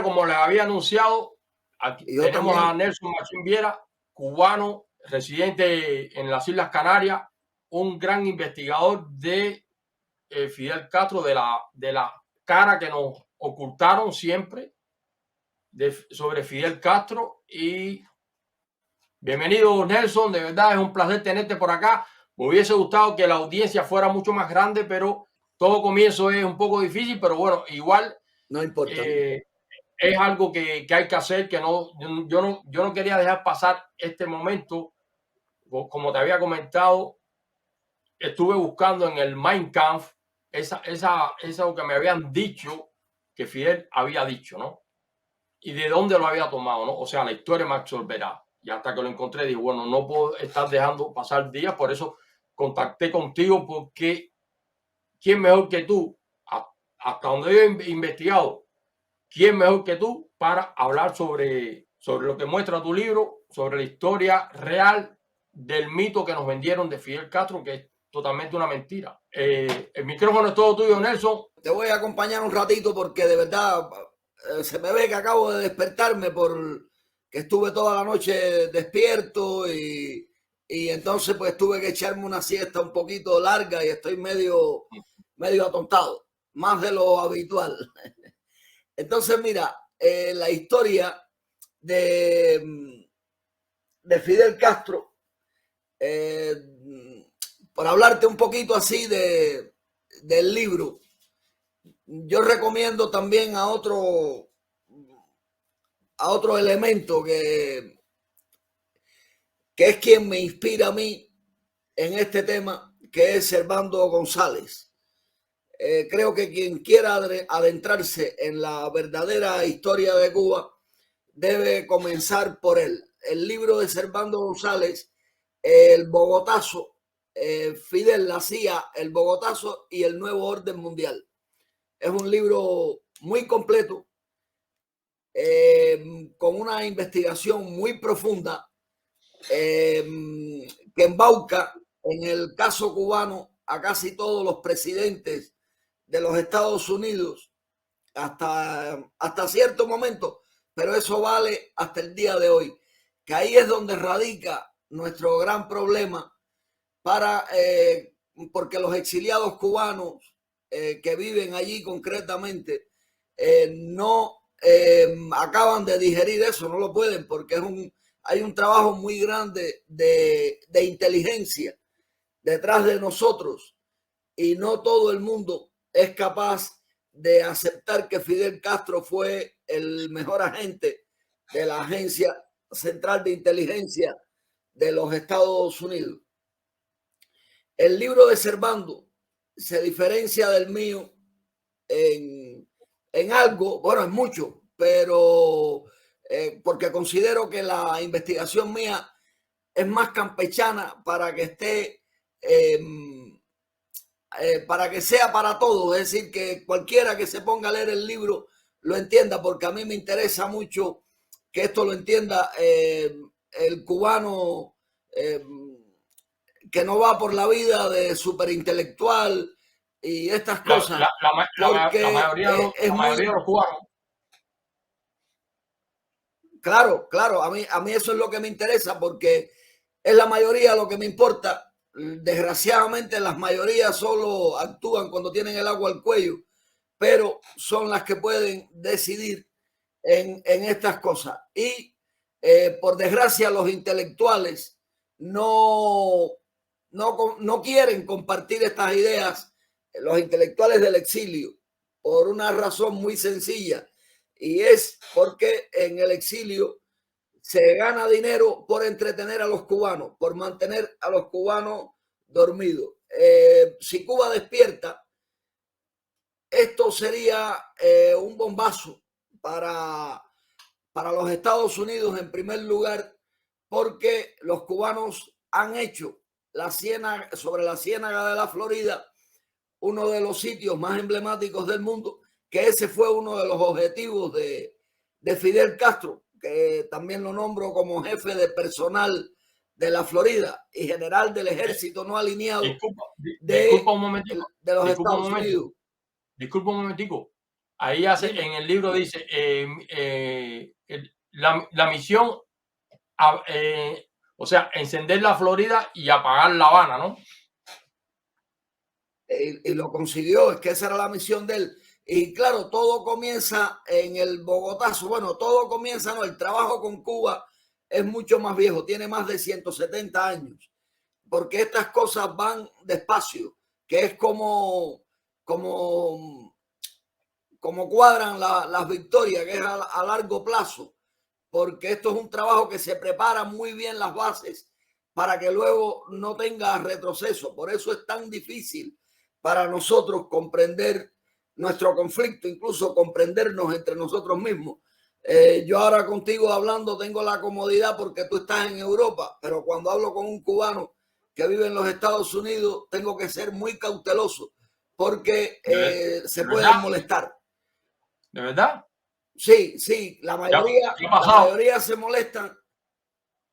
Viera, como les había anunciado, aquí Y yo tenemos también. a Nelson Machín Viera, cubano, residente en las Islas Canarias, un gran investigador de Fidel Castro, de la cara que nos ocultaron siempre sobre Fidel Castro. Y bienvenido, Nelson, de verdad es un placer tenerte por acá. Me hubiese gustado que la audiencia fuera mucho más grande, pero todo comienzo es un poco difícil, pero bueno, igual No importa. es algo que hay que hacer, que yo no quería dejar pasar este momento. Como te había comentado, estuve buscando en el Mein Kampf eso que me habían dicho que Fidel había dicho, ¿no? Y de dónde lo había tomado, ¿no? O sea, la historia me absorberá. Y hasta que lo encontré, dije, bueno, no puedo estar dejando pasar días, por eso contacté contigo, porque ¿quién mejor que tú? Hasta donde yo he investigado, ¿quién mejor que tú para hablar sobre lo que muestra tu libro, sobre la historia real del mito que nos vendieron de Fidel Castro, que es totalmente una mentira? El micrófono es todo tuyo, Nelson. Te voy a acompañar un ratito porque de verdad se me ve que acabo de despertarme por que estuve toda la noche despierto y entonces pues tuve que echarme una siesta un poquito larga y estoy medio atontado, más de lo habitual. Entonces mira, la historia de, de Fidel Castro, eh, por hablarte un poquito así del libro, yo recomiendo también a otro elemento que es quien me inspira a mí en este tema, que es Servando González. Creo que quien quiera adentrarse en la verdadera historia de Cuba debe comenzar por él. El libro de Servando González, El Bogotazo, Fidel la CIA, El Bogotazo y el Nuevo Orden Mundial. Es un libro muy completo, con una investigación muy profunda, que embauca en el caso cubano a casi todos los presidentes de los Estados Unidos hasta cierto momento, pero eso vale hasta el día de hoy, que ahí es donde radica nuestro gran problema porque los exiliados cubanos que viven allí concretamente no acaban de digerir eso, no lo pueden porque hay un trabajo muy grande de inteligencia detrás de nosotros y no todo el mundo es capaz de aceptar que Fidel Castro fue el mejor agente de la Agencia Central de Inteligencia de los Estados Unidos. El libro de Servando se diferencia del mío en algo, bueno, es mucho, pero porque considero que la investigación mía es más campechana para que esté, para que sea para todos, es decir, que cualquiera que se ponga a leer el libro lo entienda, porque a mí me interesa mucho que esto lo entienda el cubano que no va por la vida de superintelectual y estas La, cosas, la, la, la porque mayoría, es la mayoría de muy los cubanos. claro, claro, a mí eso es lo que me interesa porque es la mayoría lo que me importa. Desgraciadamente las mayorías solo actúan cuando tienen el agua al cuello, pero son las que pueden decidir en estas cosas. Y por desgracia los intelectuales no, no quieren compartir estas ideas, los intelectuales del exilio, por una razón muy sencilla, y es porque en el exilio se gana dinero por entretener a los cubanos, por mantener a los cubanos dormidos. Si Cuba despierta, esto sería un bombazo para, para los Estados Unidos en primer lugar, porque los cubanos han hecho sobre la ciénaga de la Florida uno de los sitios más emblemáticos del mundo, que ese fue uno de los objetivos de Fidel Castro, que también lo nombro como jefe de personal de la Florida y general del ejército no alineado Disculpa un momentico, de los disculpa un Estados momentico, Unidos. disculpa un momentico. ahí hace, en el libro dice, la misión, o sea, encender la Florida y apagar La Habana, ¿no? Y lo consiguió, es que esa era la misión de él. Y claro, todo comienza en el Bogotazo. Bueno, todo comienza, no, el trabajo con Cuba es mucho más viejo, tiene más de 170 años, porque estas cosas van despacio, que es como cuadran las victorias, que es a largo plazo, porque esto es un trabajo que se prepara muy bien las bases para que luego no tenga retroceso. Por eso es tan difícil para nosotros comprender nuestro conflicto, incluso comprendernos entre nosotros mismos. Yo ahora contigo hablando tengo la comodidad porque tú estás en Europa, pero cuando hablo con un cubano que vive en los Estados Unidos, tengo que ser muy cauteloso porque se pueden molestar. ¿De verdad? Sí, sí, la mayoría se molestan.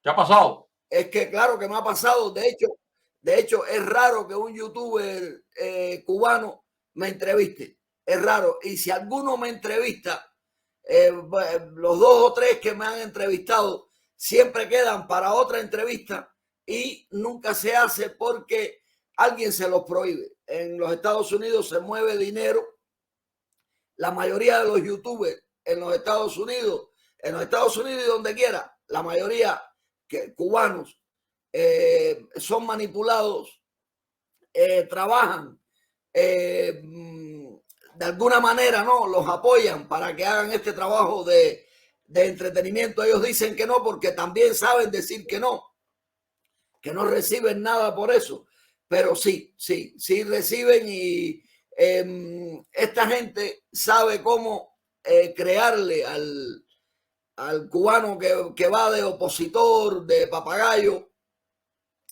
¿Qué ha pasado? Es que claro que me ha pasado. De hecho es raro que un youtuber cubano me entreviste. Es raro. Y si alguno me entrevista, los 2 o 3 que me han entrevistado siempre quedan para otra entrevista y nunca se hace porque alguien se los prohíbe. En los Estados Unidos se mueve dinero. La mayoría de los youtubers en los Estados Unidos y donde quiera, la mayoría cubanos son manipulados, trabajan, de alguna manera, ¿no? Los apoyan para que hagan este trabajo de entretenimiento. Ellos dicen que no porque también saben decir que no reciben nada por eso, pero sí reciben y esta gente sabe cómo crearle al cubano que va de opositor, de papagayo.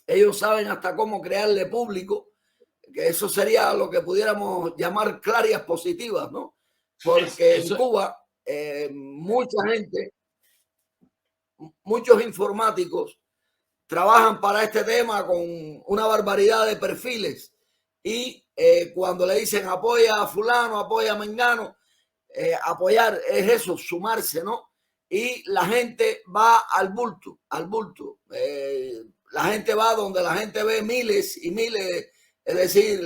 Ellos saben hasta cómo crearle público, que eso sería lo que pudiéramos llamar clarias positivas, ¿no? Porque en Cuba mucha gente, muchos informáticos trabajan para este tema con una barbaridad de perfiles y cuando le dicen apoya a fulano, apoya a mengano, apoyar es eso, sumarse, ¿no? Y la gente va al bulto. La gente va donde la gente ve miles y miles, es decir,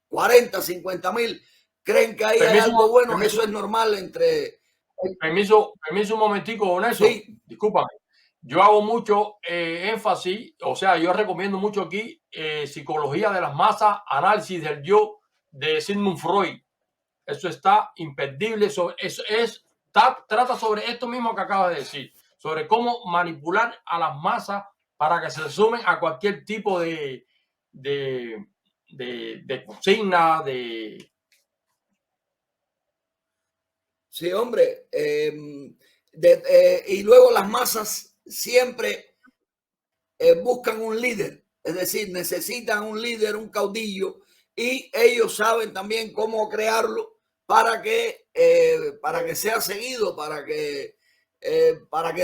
40, 50 mil, creen que ahí hay algo bueno, eso es normal entre... Permiso un momentico con eso, sí. Discúlpame. Yo hago mucho énfasis, o sea, yo recomiendo mucho aquí Psicología de las Masas, Análisis del Yo de Sigmund Freud. Eso está imperdible. Trata sobre esto mismo que acabas de decir, sobre cómo manipular a las masas para que se sumen a cualquier tipo de consigna, Sí, hombre. Y luego las masas siempre buscan un líder, es decir, necesitan un líder, un caudillo, y ellos saben también cómo crearlo para que sea seguido, para que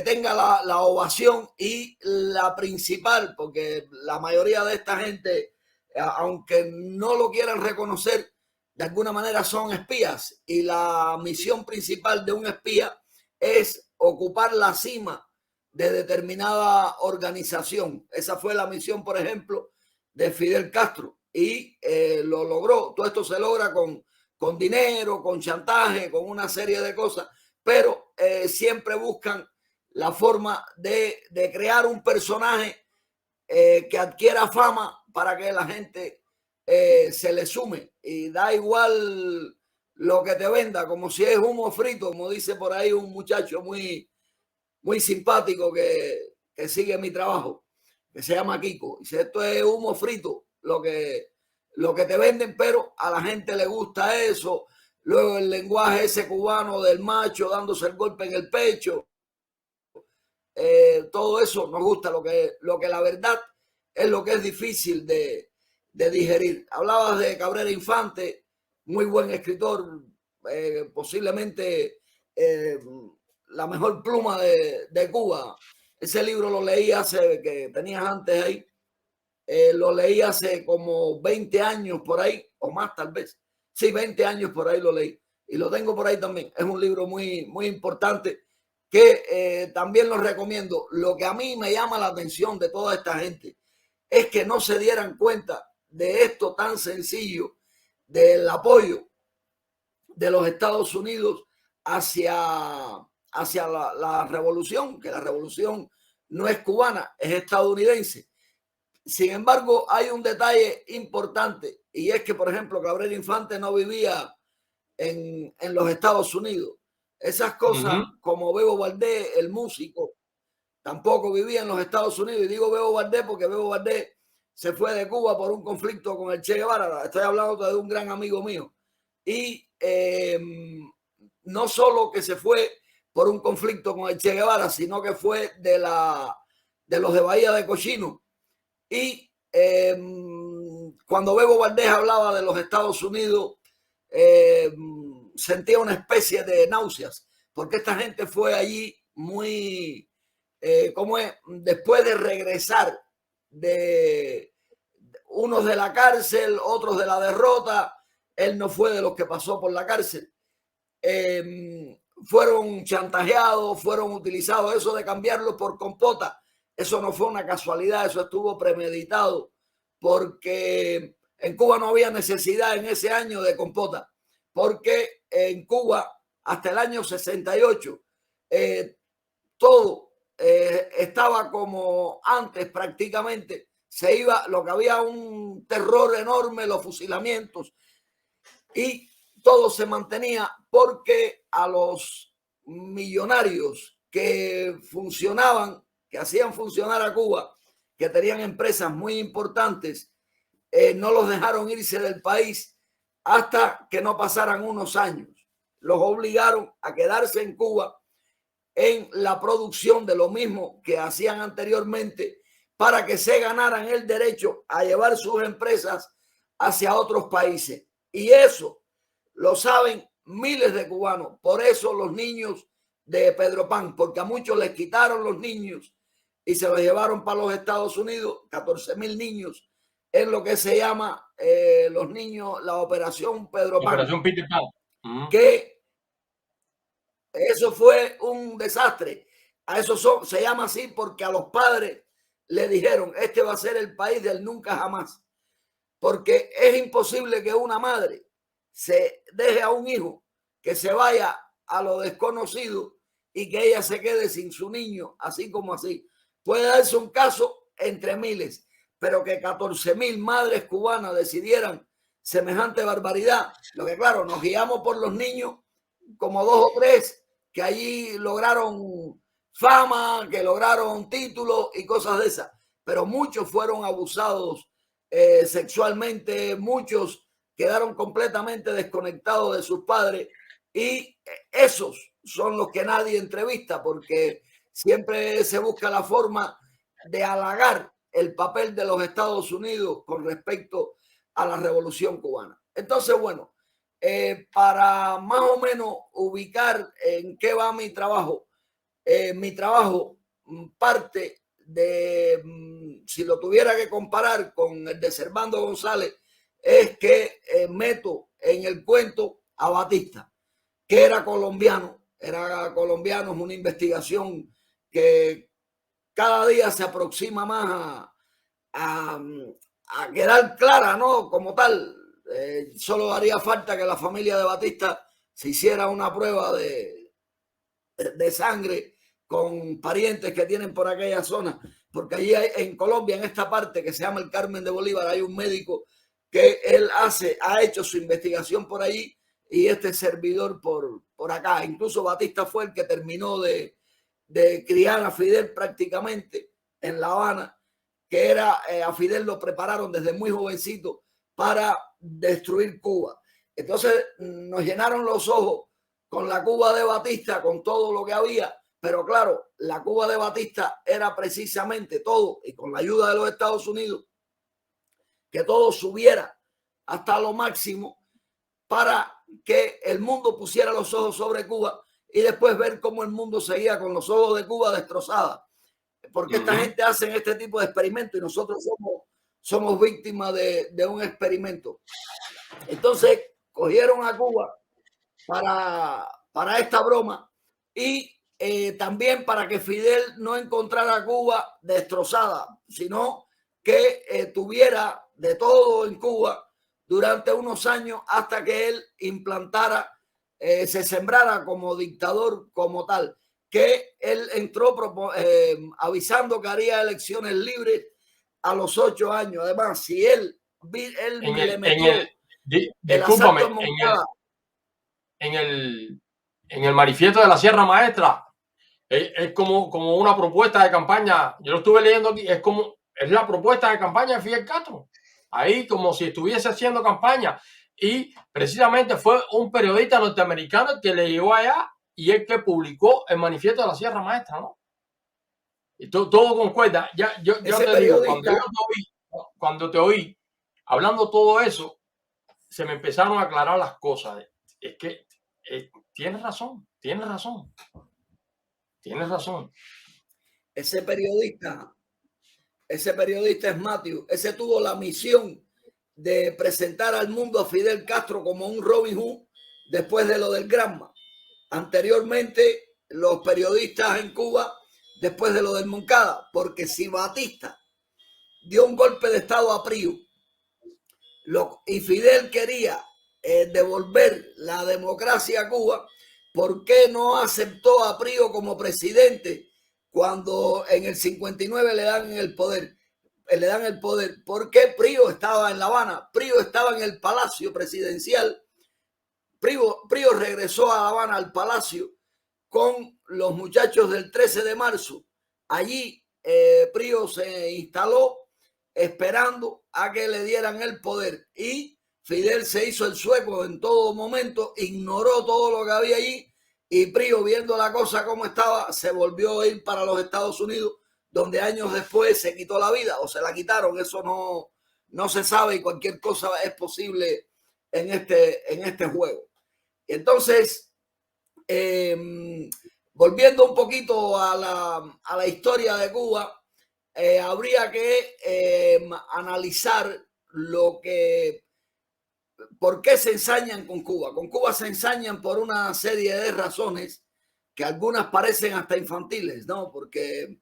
tenga la ovación y la principal, porque la mayoría de esta gente, aunque no lo quieran reconocer, de alguna manera son espías, y la misión principal de un espía es ocupar la cima de determinada organización. Esa fue la misión, por ejemplo, de Fidel Castro, y lo logró. Todo esto se logra con dinero, con chantaje, con una serie de cosas, pero siempre buscan la forma de crear un personaje que adquiera fama para que la gente se le sume, y da igual lo que te venda, como si es humo frito, como dice por ahí un muchacho muy simpático que sigue mi trabajo, que se llama Kiko. Dice, esto es humo frito, lo que te venden, pero a la gente le gusta eso. Luego el lenguaje ese cubano del macho dándose el golpe en el pecho, todo eso nos gusta. Lo que la verdad es lo que es difícil de digerir. Hablabas de Cabrera Infante, muy buen escritor, posiblemente la mejor pluma de Cuba. Ese libro lo leí que tenías antes ahí, lo leí hace como 20 años por ahí, o más tal vez. Sí, 20 años por ahí lo leí. y lo tengo por ahí también. Es un libro muy, muy importante que también lo recomiendo. Lo que a mí me llama la atención de toda esta gente es que no se dieran cuenta de esto tan sencillo, del apoyo de los Estados Unidos hacia la revolución, que la revolución no es cubana, es estadounidense. Sin embargo, hay un detalle importante, y es que, por ejemplo, Gabriel Infante no vivía en los Estados Unidos. Esas cosas como Bebo Valdés, el músico, tampoco vivía en los Estados Unidos. Y digo Bebo Valdés porque Bebo Valdés se fue de Cuba por un conflicto con el Che Guevara. Estoy hablando de un gran amigo mío. Y no solo que se fue por un conflicto con el Che Guevara, sino que fue de los de Bahía de Cochino. Y cuando Bebo Valdés hablaba de los Estados Unidos, sentía una especie de náuseas, porque esta gente fue allí muy, ¿cómo es? Después de regresar de unos de la cárcel, otros de la derrota, él no fue de los que pasó por la cárcel. Fueron chantajeados, fueron utilizados. Eso de cambiarlo por compota, eso no fue una casualidad, eso estuvo premeditado, porque en Cuba no había necesidad en ese año de compota, porque en Cuba hasta el año 68 todo estaba como antes prácticamente. Se iba, lo que había un terror enorme, los fusilamientos, y todo se mantenía porque a los millonarios que funcionaban, que hacían funcionar a Cuba, que tenían empresas muy importantes, no los dejaron irse del país hasta que no pasaran unos años. Los obligaron a quedarse en Cuba en la producción de lo mismo que hacían anteriormente, para que se ganaran el derecho a llevar sus empresas hacia otros países. Y eso lo saben miles de cubanos. Por eso los niños de Pedro Pan, porque a muchos les quitaron los niños y se los llevaron para los Estados Unidos, 14,000 niños en lo que se llama los niños, la Operación Pedro Pan. Operación Peter Pan. Que eso fue un desastre. A eso se llama así porque a los padres le dijeron, este va a ser el país del nunca jamás. Porque es imposible que una madre se deje a un hijo que se vaya a lo desconocido y que ella se quede sin su niño, así como así. Puede darse un caso entre miles, pero que 14,000 madres cubanas decidieran semejante barbaridad. Lo que claro, nos guiamos por los niños, como 2 o 3 que allí lograron fama, que lograron títulos y cosas de esas, pero muchos fueron abusados sexualmente, muchos quedaron completamente desconectados de sus padres, y esos son los que nadie entrevista, porque siempre se busca la forma de halagar el papel de los Estados Unidos con respecto a la Revolución Cubana. Entonces, bueno, para más o menos ubicar en qué va mi trabajo parte de, si lo tuviera que comparar con el de Servando González, es que meto en el cuento a Batista, que era colombiano, es una investigación que cada día se aproxima más a quedar clara, ¿no? Como tal, solo haría falta que la familia de Batista se hiciera una prueba de sangre con parientes que tienen por aquella zona, porque allí en Colombia, en esta parte que se llama el Carmen de Bolívar, hay un médico que él ha hecho su investigación por allí, y este servidor por acá. Incluso Batista fue el que terminó de criar a Fidel prácticamente en La Habana, que era a Fidel lo prepararon desde muy jovencito para destruir Cuba. Entonces nos llenaron los ojos con la Cuba de Batista, con todo lo que había, pero claro, la Cuba de Batista era precisamente todo, y con la ayuda de los Estados Unidos, que todo subiera hasta lo máximo para que el mundo pusiera los ojos sobre Cuba, y después ver cómo el mundo seguía con los ojos de Cuba destrozada. Porque esta gente hace este tipo de experimentos y nosotros somos víctimas de un experimento. Entonces cogieron a Cuba para esta broma y también para que Fidel no encontrara a Cuba destrozada, sino que tuviera de todo en Cuba durante unos años hasta que él implantara, se sembrara como dictador como tal, que él entró avisando que haría elecciones libres a los 8 años. Además, si él le metió el asalto discúlpame, en Moncada. En el manifiesto de la Sierra Maestra es como una propuesta de campaña. Yo lo estuve leyendo aquí, es la propuesta de campaña de Fidel Castro. Ahí como si estuviese haciendo campaña. Y precisamente fue un periodista norteamericano que le llegó allá y el que publicó el manifiesto de la Sierra Maestra, ¿no? Y todo concuerda. Yo te digo, cuando te oí hablando todo eso, se me empezaron a aclarar las cosas. Es que tienes razón. Ese periodista es Matthew. Ese tuvo la misión de presentar al mundo a Fidel Castro como un Robin Hood después de lo del Granma. Anteriormente, los periodistas en Cuba, después de lo del Moncada, porque si Batista dio un golpe de estado a Prío y Fidel quería devolver la democracia a Cuba, ¿por qué no aceptó a Prío como presidente cuando en el 59 le dan el poder? Porque Prío estaba en La Habana, Prío estaba en el Palacio Presidencial. Prío regresó a La Habana al Palacio con los muchachos del 13 de marzo. Allí Prío se instaló esperando a que le dieran el poder y Fidel se hizo el sueco en todo momento, ignoró todo lo que había allí y Prío, viendo la cosa como estaba, se volvió a ir para los Estados Unidos, donde años después se quitó la vida o se la quitaron. Eso no se sabe y cualquier cosa es posible en este juego. Entonces, volviendo un poquito a la historia de Cuba, habría que analizar por qué se ensañan con Cuba. Con Cuba se ensañan por una serie de razones que algunas parecen hasta infantiles, ¿no? Porque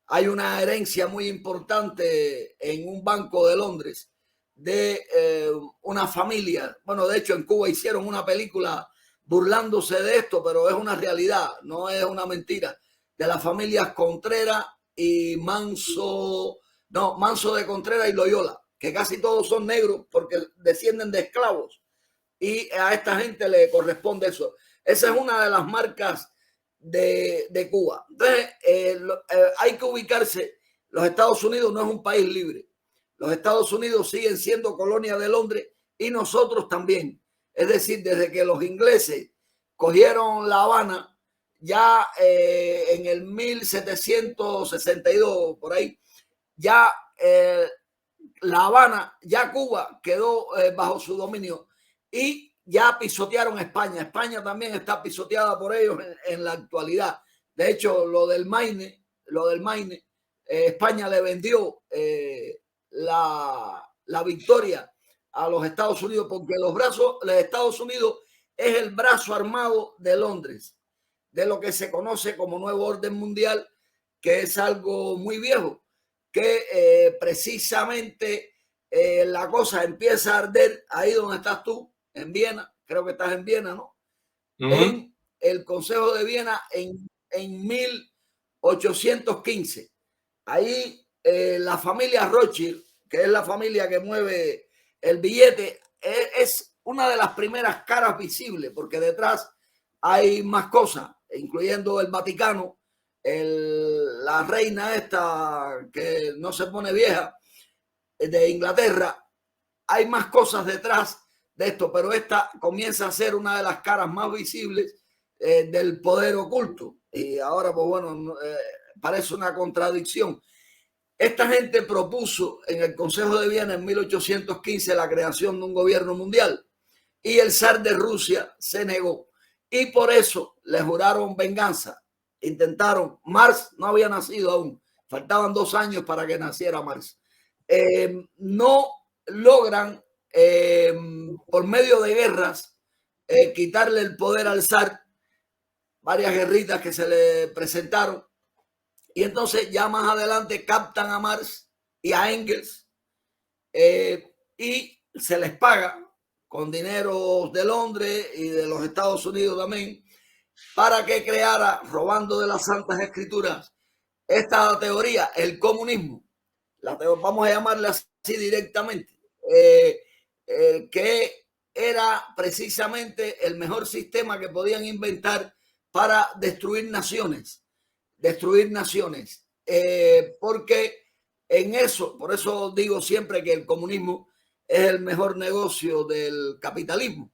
hay una herencia muy importante en un banco de Londres de una familia. Bueno, de hecho en Cuba hicieron una película burlándose de esto, pero es una realidad, no es una mentira, de las familias Contreras y Manso de Contreras y Loyola, que casi todos son negros porque descienden de esclavos y a esta gente le corresponde eso. Esa es una de las marcas de Cuba. Entonces, hay que ubicarse. Los Estados Unidos no es un país libre. Los Estados Unidos siguen siendo colonia de Londres y nosotros también. Es decir, desde que los ingleses cogieron La Habana, ya en el 1762, por ahí, ya La Habana, ya Cuba quedó bajo su dominio y ya pisotearon España. España también está pisoteada por ellos en la actualidad. De hecho, lo del Maine, España le vendió la victoria a los Estados Unidos, porque los Estados Unidos es el brazo armado de Londres, de lo que se conoce como Nuevo Orden Mundial, que es algo muy viejo, que precisamente la cosa empieza a arder ahí donde estás tú, en Viena. Creo que estás en Viena, ¿no? En el Consejo de Viena en 1815. Ahí la familia Rothschild, que es la familia que mueve el billete, es una de las primeras caras visibles, porque detrás hay más cosas, incluyendo el Vaticano, la reina esta que no se pone vieja, de Inglaterra. Hay más cosas detrás de esto, pero esta comienza a ser una de las caras más visibles del poder oculto. Y ahora, pues bueno, parece una contradicción. Esta gente propuso en el Consejo de Viena en 1815 la creación de un gobierno mundial y el zar de Rusia se negó. Y por eso le juraron venganza. Intentaron, Marx no había nacido aún, faltaban 2 años para que naciera Marx. No logran, por medio de guerras, quitarle el poder al zar, varias guerritas que se le presentaron. Y entonces ya más adelante captan a Marx y a Engels y se les paga con dinero de Londres y de los Estados Unidos también, para que creara, robando de las Santas Escrituras, esta teoría, el comunismo. Vamos a llamarla así directamente, que era precisamente el mejor sistema que podían inventar para destruir naciones. Porque en eso, por eso digo siempre que el comunismo es el mejor negocio del capitalismo.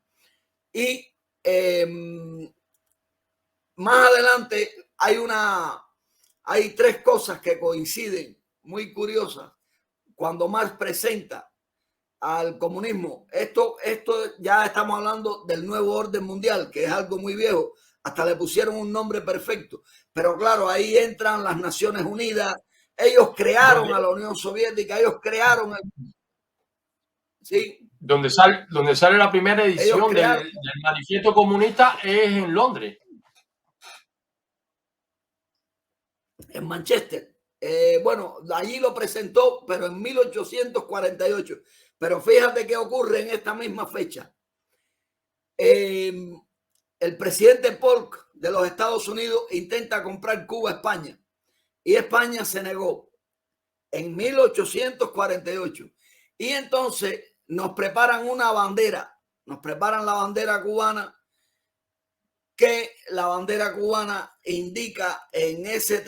Y más adelante hay tres cosas que coinciden muy curiosas cuando Marx presenta al comunismo. Esto ya estamos hablando del nuevo orden mundial, que es algo muy viejo. Hasta le pusieron un nombre perfecto. Pero claro, ahí entran las Naciones Unidas. Ellos crearon a la Unión Soviética, ellos crearon ¿sí? Donde sale la primera edición del Manifiesto Comunista es en Londres. En Manchester. Bueno, allí lo presentó, pero en 1848. Pero fíjate qué ocurre en esta misma fecha. El presidente Polk de los Estados Unidos intenta comprar Cuba a España y España se negó en 1848. Y entonces nos preparan una bandera, nos preparan la bandera cubana, que la bandera cubana indica en ese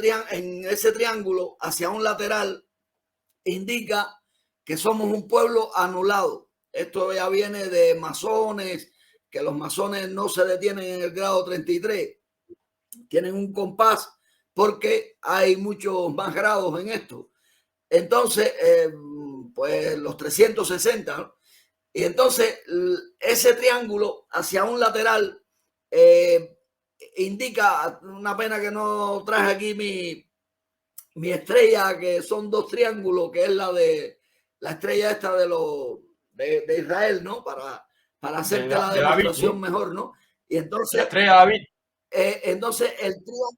triángulo hacia un lateral, indica que somos un pueblo anulado. Esto ya viene de masones, que los masones no se detienen en el grado 33, tienen un compás porque hay muchos más grados en esto. Entonces, pues los 360, ¿no? Y entonces ese triángulo hacia un lateral indica, una pena que no traje aquí mi estrella, que son dos triángulos, que es la estrella esta de Israel, ¿no? Para hacerte la demostración David, ¿no? Mejor, ¿no? Y entonces... La estrella David. Entonces el triángulo...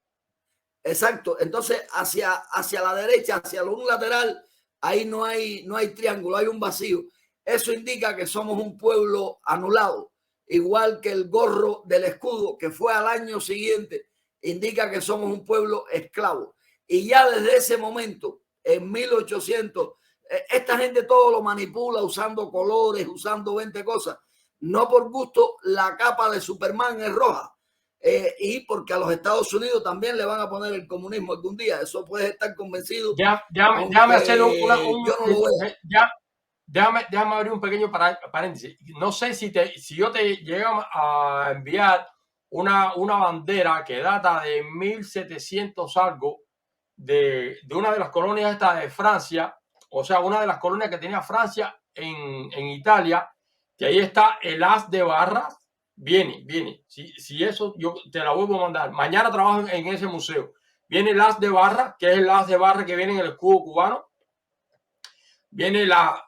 Exacto. Entonces hacia la derecha, hacia un lateral, ahí no hay triángulo, hay un vacío. Eso indica que somos un pueblo anulado. Igual que el gorro del escudo, que fue al año siguiente, indica que somos un pueblo esclavo. Y ya desde ese momento, en 1800, esta gente todo lo manipula usando colores, usando 20 cosas. No por gusto, la capa de Superman es roja. Y porque a los Estados Unidos también le van a poner el comunismo algún día. Eso puedes estar convencido. Déjame hacer déjame abrir un pequeño paréntesis. No sé si yo te llego a enviar una bandera que data de 1700 algo de una de las colonias estas de Francia, o sea, una de las colonias que tenía Francia en Italia, que ahí está el as de barras. Viene. Si eso yo te la vuelvo a mandar. Mañana trabajo en ese museo. Viene el as de barra, que es el as de barra que viene en el escudo cubano. Viene las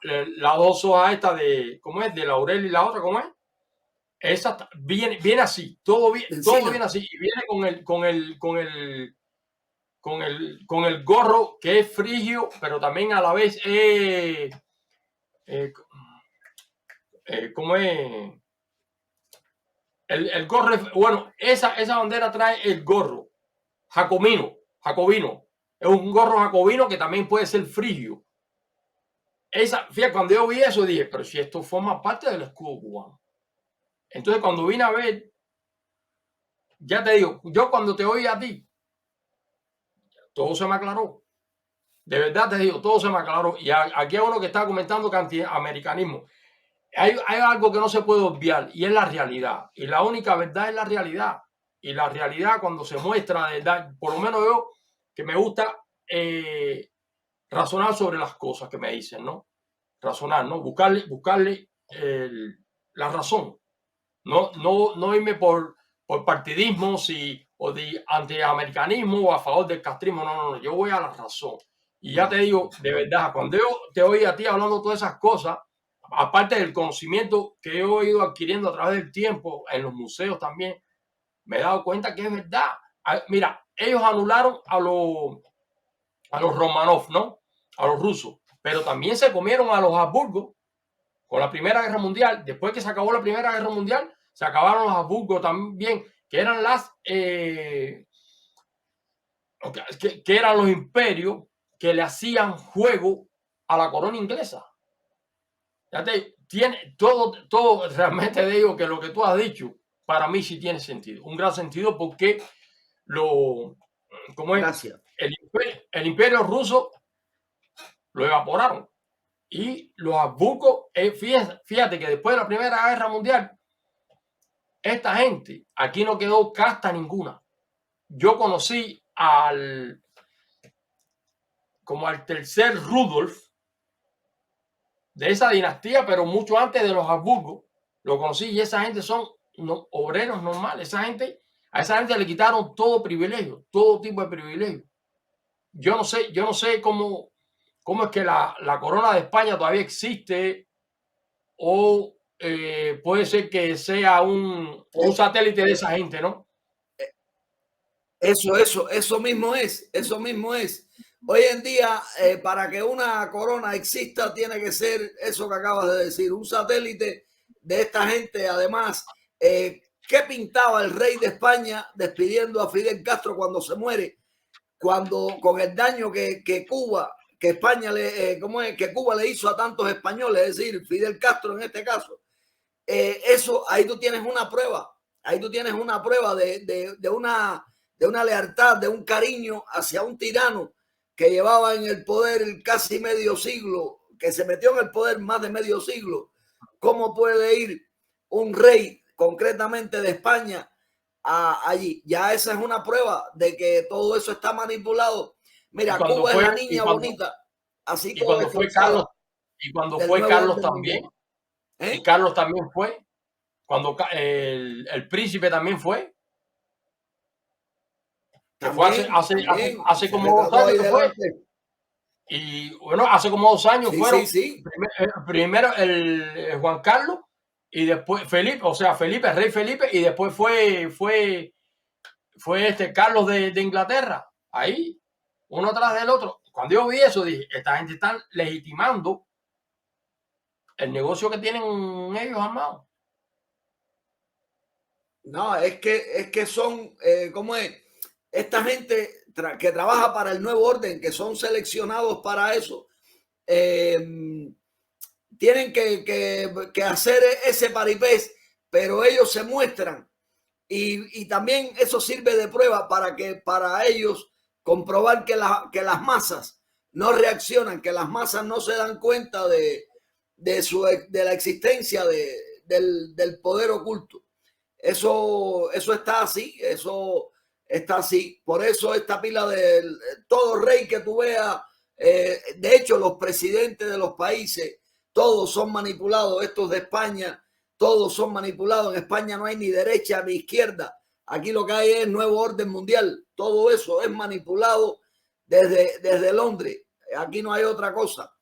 dos hojas esta de, ¿cómo es? De laurel y la otra, ¿cómo es? Esa viene así, todo viene así. Y viene con el gorro, que es frigio, pero también a la vez ¿cómo es? El gorro, bueno, esa bandera trae el gorro jacobino. Es un gorro jacobino que también puede ser frigio. Fíjate, cuando yo vi eso dije, pero si esto forma parte del escudo cubano. Entonces cuando vine a ver, ya te digo, yo cuando te oí a ti, todo se me aclaró. De verdad te digo, todo se me aclaró. Y aquí hay uno que está comentando que antiamericanismo. Hay algo que no se puede obviar y es la realidad. Y la única verdad es la realidad. Y la realidad cuando se muestra, de verdad, por lo menos yo, que me gusta razonar sobre las cosas que me dicen, ¿no? Razonar, ¿no? Buscarle la razón. No irme por partidismos o de antiamericanismo o a favor del castrismo. No. Yo voy a la razón. Y ya te digo, de verdad, cuando yo te oí a ti hablando todas esas cosas, aparte del conocimiento que he ido adquiriendo a través del tiempo en los museos también, me he dado cuenta que es verdad. Mira, ellos anularon a los Romanov, ¿no? A los rusos, pero también se comieron a los Habsburgo con la Primera Guerra Mundial. Después que se acabó la Primera Guerra Mundial, se acabaron los Habsburgo también, que eran que eran los imperios que le hacían juego a la corona inglesa. Tiene todo realmente digo que lo que tú has dicho para mí sí tiene sentido, un gran sentido, porque ¿cómo es? Gracias. El imperio ruso lo evaporaron y los Habsburgo, fíjate que después de la Primera Guerra Mundial, esta gente, aquí no quedó casta ninguna. Yo conocí como al tercer Rudolf de esa dinastía, pero mucho antes de los Habsburgo, lo conocí, y esa gente son obreros normales. A esa gente le quitaron todo privilegio, todo tipo de privilegio. Yo no sé cómo es que la corona de España todavía existe, o puede ser que sea un satélite de esa gente, ¿no? Eso mismo es. Hoy en día, para que una corona exista, tiene que ser eso que acabas de decir, un satélite de esta gente. Además, ¿qué pintaba el rey de España despidiendo a Fidel Castro cuando se muere? Cuando con el daño que Cuba, que España que Cuba le hizo a tantos españoles, es decir, Fidel Castro en este caso. Eso, ahí tú tienes una prueba. Ahí tú tienes una prueba de una lealtad, de un cariño hacia un tirano que llevaba en el poder casi medio siglo, que se metió en el poder más de medio siglo. ¿Cómo puede ir un rey, concretamente de España, allí? Ya esa es una prueba de que todo eso está manipulado. Mira, Cuba es la niña bonita, así como cuando fue Carlos, Carlos también, y Carlos también fue, cuando el príncipe también fue. También, hace como 2 años que fue. Y bueno, hace como 2 años fueron. Sí. Primero el Juan Carlos, y después Felipe, o sea, el rey Felipe, y después fue Carlos de Inglaterra. Ahí, uno tras del otro. Cuando yo vi eso, dije, esta gente está legitimando el negocio que tienen ellos armados. No, es que son, ¿cómo es? Esta gente que trabaja para el nuevo orden, que son seleccionados para eso, tienen que hacer ese paripés, pero ellos se muestran, y también eso sirve de prueba para ellos comprobar que las masas no reaccionan, que las masas no se dan cuenta de la existencia del poder oculto. Eso está así, Por eso esta pila de todo rey que tú veas, de hecho los presidentes de los países, todos son manipulados. Estos de España, todos son manipulados. En España no hay ni derecha ni izquierda. Aquí lo que hay es nuevo orden mundial. Todo eso es manipulado desde Londres. Aquí no hay otra cosa.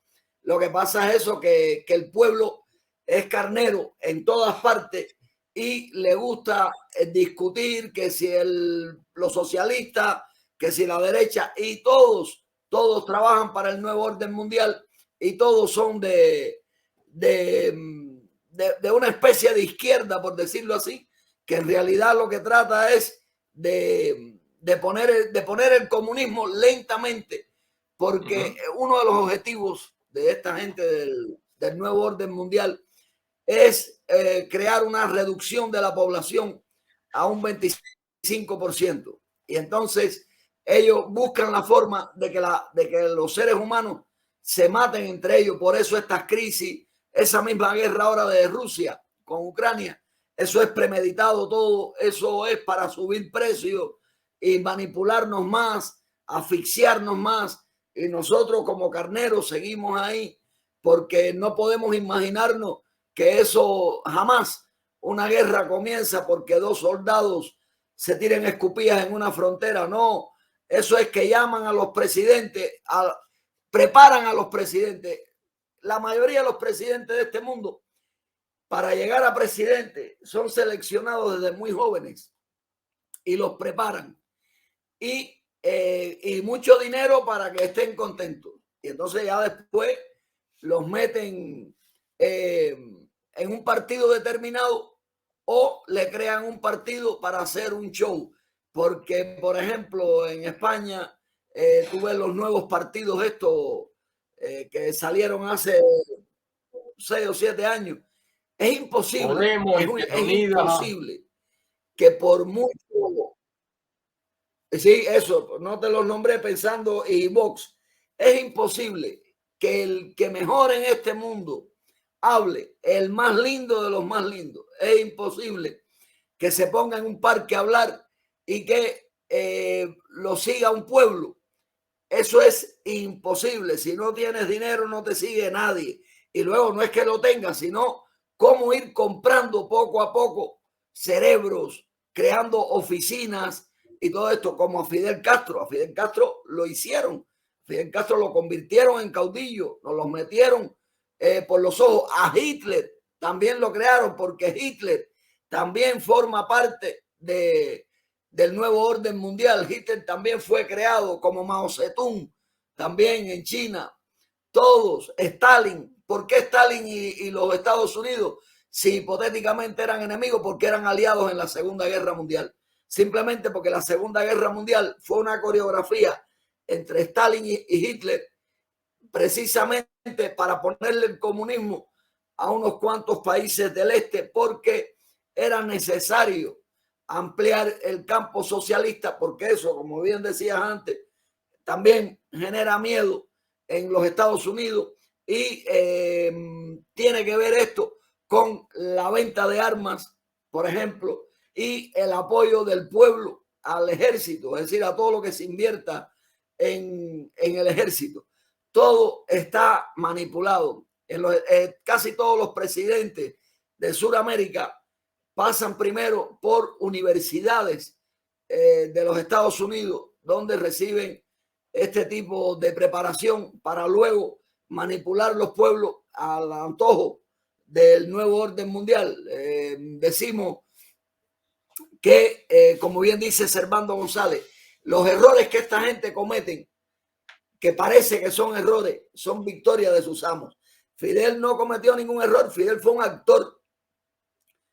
Lo que pasa es eso, que el pueblo es carnero en todas partes, y le gusta discutir que si los socialistas, que si la derecha, y todos trabajan para el nuevo orden mundial, y todos son de una especie de izquierda, por decirlo así, que en realidad lo que trata es de poner el comunismo lentamente, porque uno de los objetivos de esta gente del nuevo orden mundial es crear una reducción de la población a un 25%. Y entonces ellos buscan la forma de que los seres humanos se maten entre ellos. Por eso estas crisis, esa misma guerra ahora de Rusia con Ucrania, eso es premeditado todo. Eso es para subir precios y manipularnos más, asfixiarnos más. Y nosotros como carneros seguimos ahí, porque no podemos imaginarnos que eso jamás. Una guerra comienza porque 2 soldados se tiren escupidas en una frontera. No, eso es que llaman a los presidentes, preparan a los presidentes, la mayoría de los presidentes de este mundo, para llegar a presidente, son seleccionados desde muy jóvenes y los preparan. Y mucho dinero para que estén contentos. Y entonces ya después los meten en un partido determinado o le crean un partido para hacer un show. Porque, por ejemplo, en España tú ves los nuevos partidos estos que salieron hace 6 o 7 años. Es imposible, Podemos, es imposible que por mucho... Sí, eso, no te los nombré pensando y Vox. Es imposible que el que mejor en este mundo hable, el más lindo de los más lindos. Es imposible que se ponga en un parque a hablar y que lo siga un pueblo. Eso es imposible. Si no tienes dinero, no te sigue nadie. Y luego no es que lo tengas, sino cómo ir comprando poco a poco cerebros, creando oficinas y todo esto, como a Fidel Castro. A Fidel Castro lo hicieron. Fidel Castro lo convirtieron en caudillo, nos los metieron por los ojos. A Hitler también lo crearon porque Hitler también forma parte del nuevo orden mundial. Hitler también fue creado como Mao Zedong, también en China. Todos, Stalin. ¿Por qué Stalin y los Estados Unidos, si hipotéticamente eran enemigos, porque eran aliados en la Segunda Guerra Mundial? Simplemente porque la Segunda Guerra Mundial fue una coreografía entre Stalin y Hitler, precisamente para ponerle el comunismo a unos cuantos países del este, porque era necesario ampliar el campo socialista, porque eso, como bien decías antes, también genera miedo en los Estados Unidos y tiene que ver esto con la venta de armas, por ejemplo, y el apoyo del pueblo al ejército, es decir, a todo lo que se invierta en el ejército. Todo está manipulado. Casi todos los presidentes de Sudamérica pasan primero por universidades de los Estados Unidos, donde reciben este tipo de preparación para luego manipular los pueblos al antojo del nuevo orden mundial. Decimos que, como bien dice Servando González, los errores que esta gente cometen, que parece que son errores, son victorias de sus amos. Fidel no cometió ningún error. Fidel fue un actor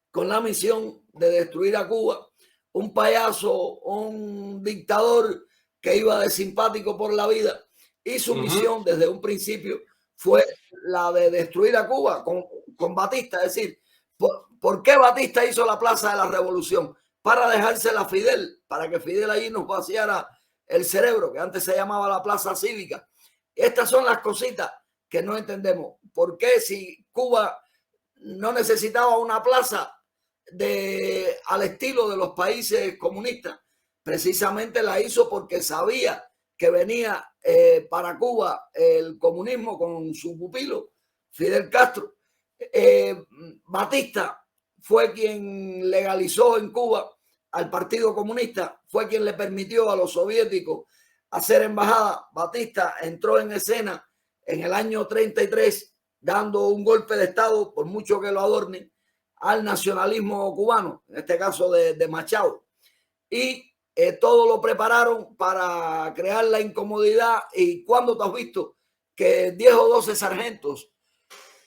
con la misión de destruir a Cuba, un payaso, un dictador que iba de simpático por la vida, y su misión desde un principio fue la de destruir a Cuba con Batista. Es decir, ¿por qué Batista hizo la Plaza de la Revolución? Para dejársela a Fidel, para que Fidel allí nos vaciara el cerebro, que antes se llamaba la Plaza Cívica. Estas son las cositas que no entendemos. ¿Por qué si Cuba no necesitaba una plaza al estilo de los países comunistas? Precisamente la hizo porque sabía que venía para Cuba el comunismo con su pupilo Fidel Castro. Batista fue quien legalizó en Cuba al Partido Comunista, fue quien le permitió a los soviéticos hacer embajada. Batista entró en escena en el año 33 dando un golpe de Estado, por mucho que lo adornen, al nacionalismo cubano, en este caso de Machado. Y todo lo prepararon para crear la incomodidad. ¿Y cuándo te has visto que 10 o 12 sargentos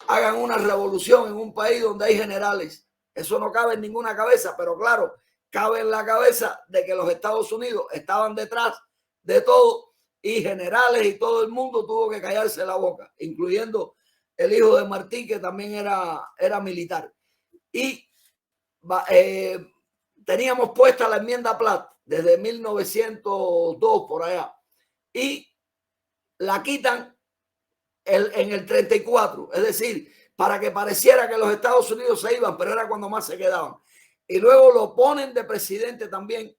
hagan una revolución en un país donde hay generales? Eso no cabe en ninguna cabeza, pero claro, cabe en la cabeza de que los Estados Unidos estaban detrás de todo y generales y todo el mundo tuvo que callarse la boca, incluyendo el hijo de Martí, que también era militar. Y teníamos puesta la enmienda Platt desde 1902 por allá y la quitan en el 34, es decir, para que pareciera que los Estados Unidos se iban, pero era cuando más se quedaban. Y luego lo ponen de presidente también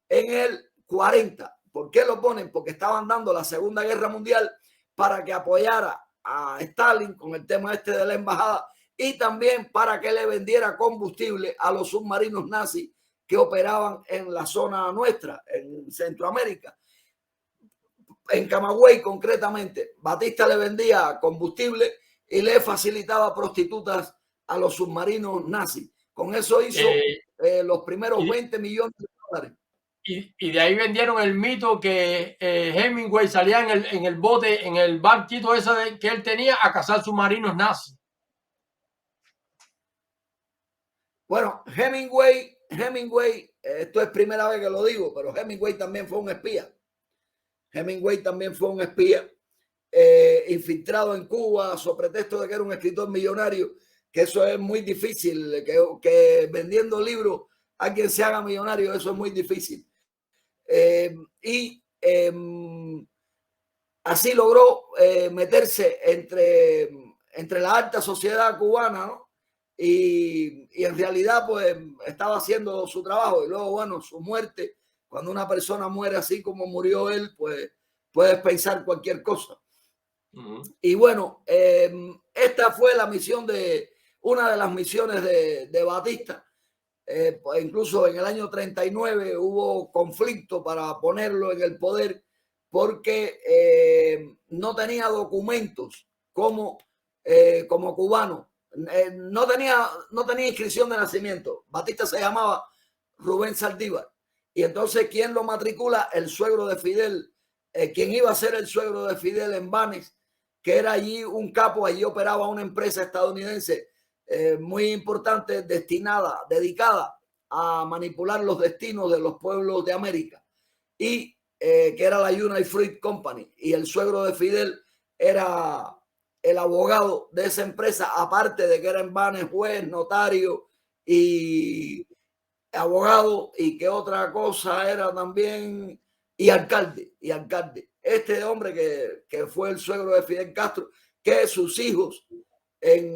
en el 40. ¿Por qué lo ponen? Porque estaban dando la Segunda Guerra Mundial para que apoyara a Stalin con el tema este de la embajada y también para que le vendiera combustible a los submarinos nazis que operaban en la zona nuestra, en Centroamérica. En Camagüey concretamente, Batista le vendía combustible y le facilitaba prostitutas a los submarinos nazis. Con eso hizo los primeros 20 millones de dólares. Y de ahí vendieron el mito que Hemingway salía en el bote, en el barquito ese que él tenía, a cazar submarinos nazis. Bueno, Hemingway, esto es primera vez que lo digo, pero Hemingway también fue un espía. Hemingway también fue un espía infiltrado en Cuba, sobre pretexto de que era un escritor millonario, que eso es muy difícil, que vendiendo libros alguien se haga millonario, eso es muy difícil. Así logró meterse entre la alta sociedad cubana, ¿no? Y en realidad pues estaba haciendo su trabajo, y luego, bueno, su muerte, cuando una persona muere así como murió él, pues puedes pensar cualquier cosa. Y bueno, esta fue la misión una de las misiones de Batista. Pues incluso en el año 39 hubo conflicto para ponerlo en el poder, porque no tenía documentos como cubano. No tenía inscripción de nacimiento. Batista se llamaba Rubén Saldívar. Y entonces, ¿quién lo matricula? El suegro de Fidel, quien iba a ser el suegro de Fidel en Banes, que era allí un capo. Allí operaba una empresa estadounidense muy importante, dedicada a manipular los destinos de los pueblos de América, y que era la United Fruit Company. Y el suegro de Fidel era el abogado de esa empresa, aparte de que era en Banes juez, notario y abogado, y que otra cosa era también, y alcalde. Este hombre que fue el suegro de Fidel Castro, que sus hijos,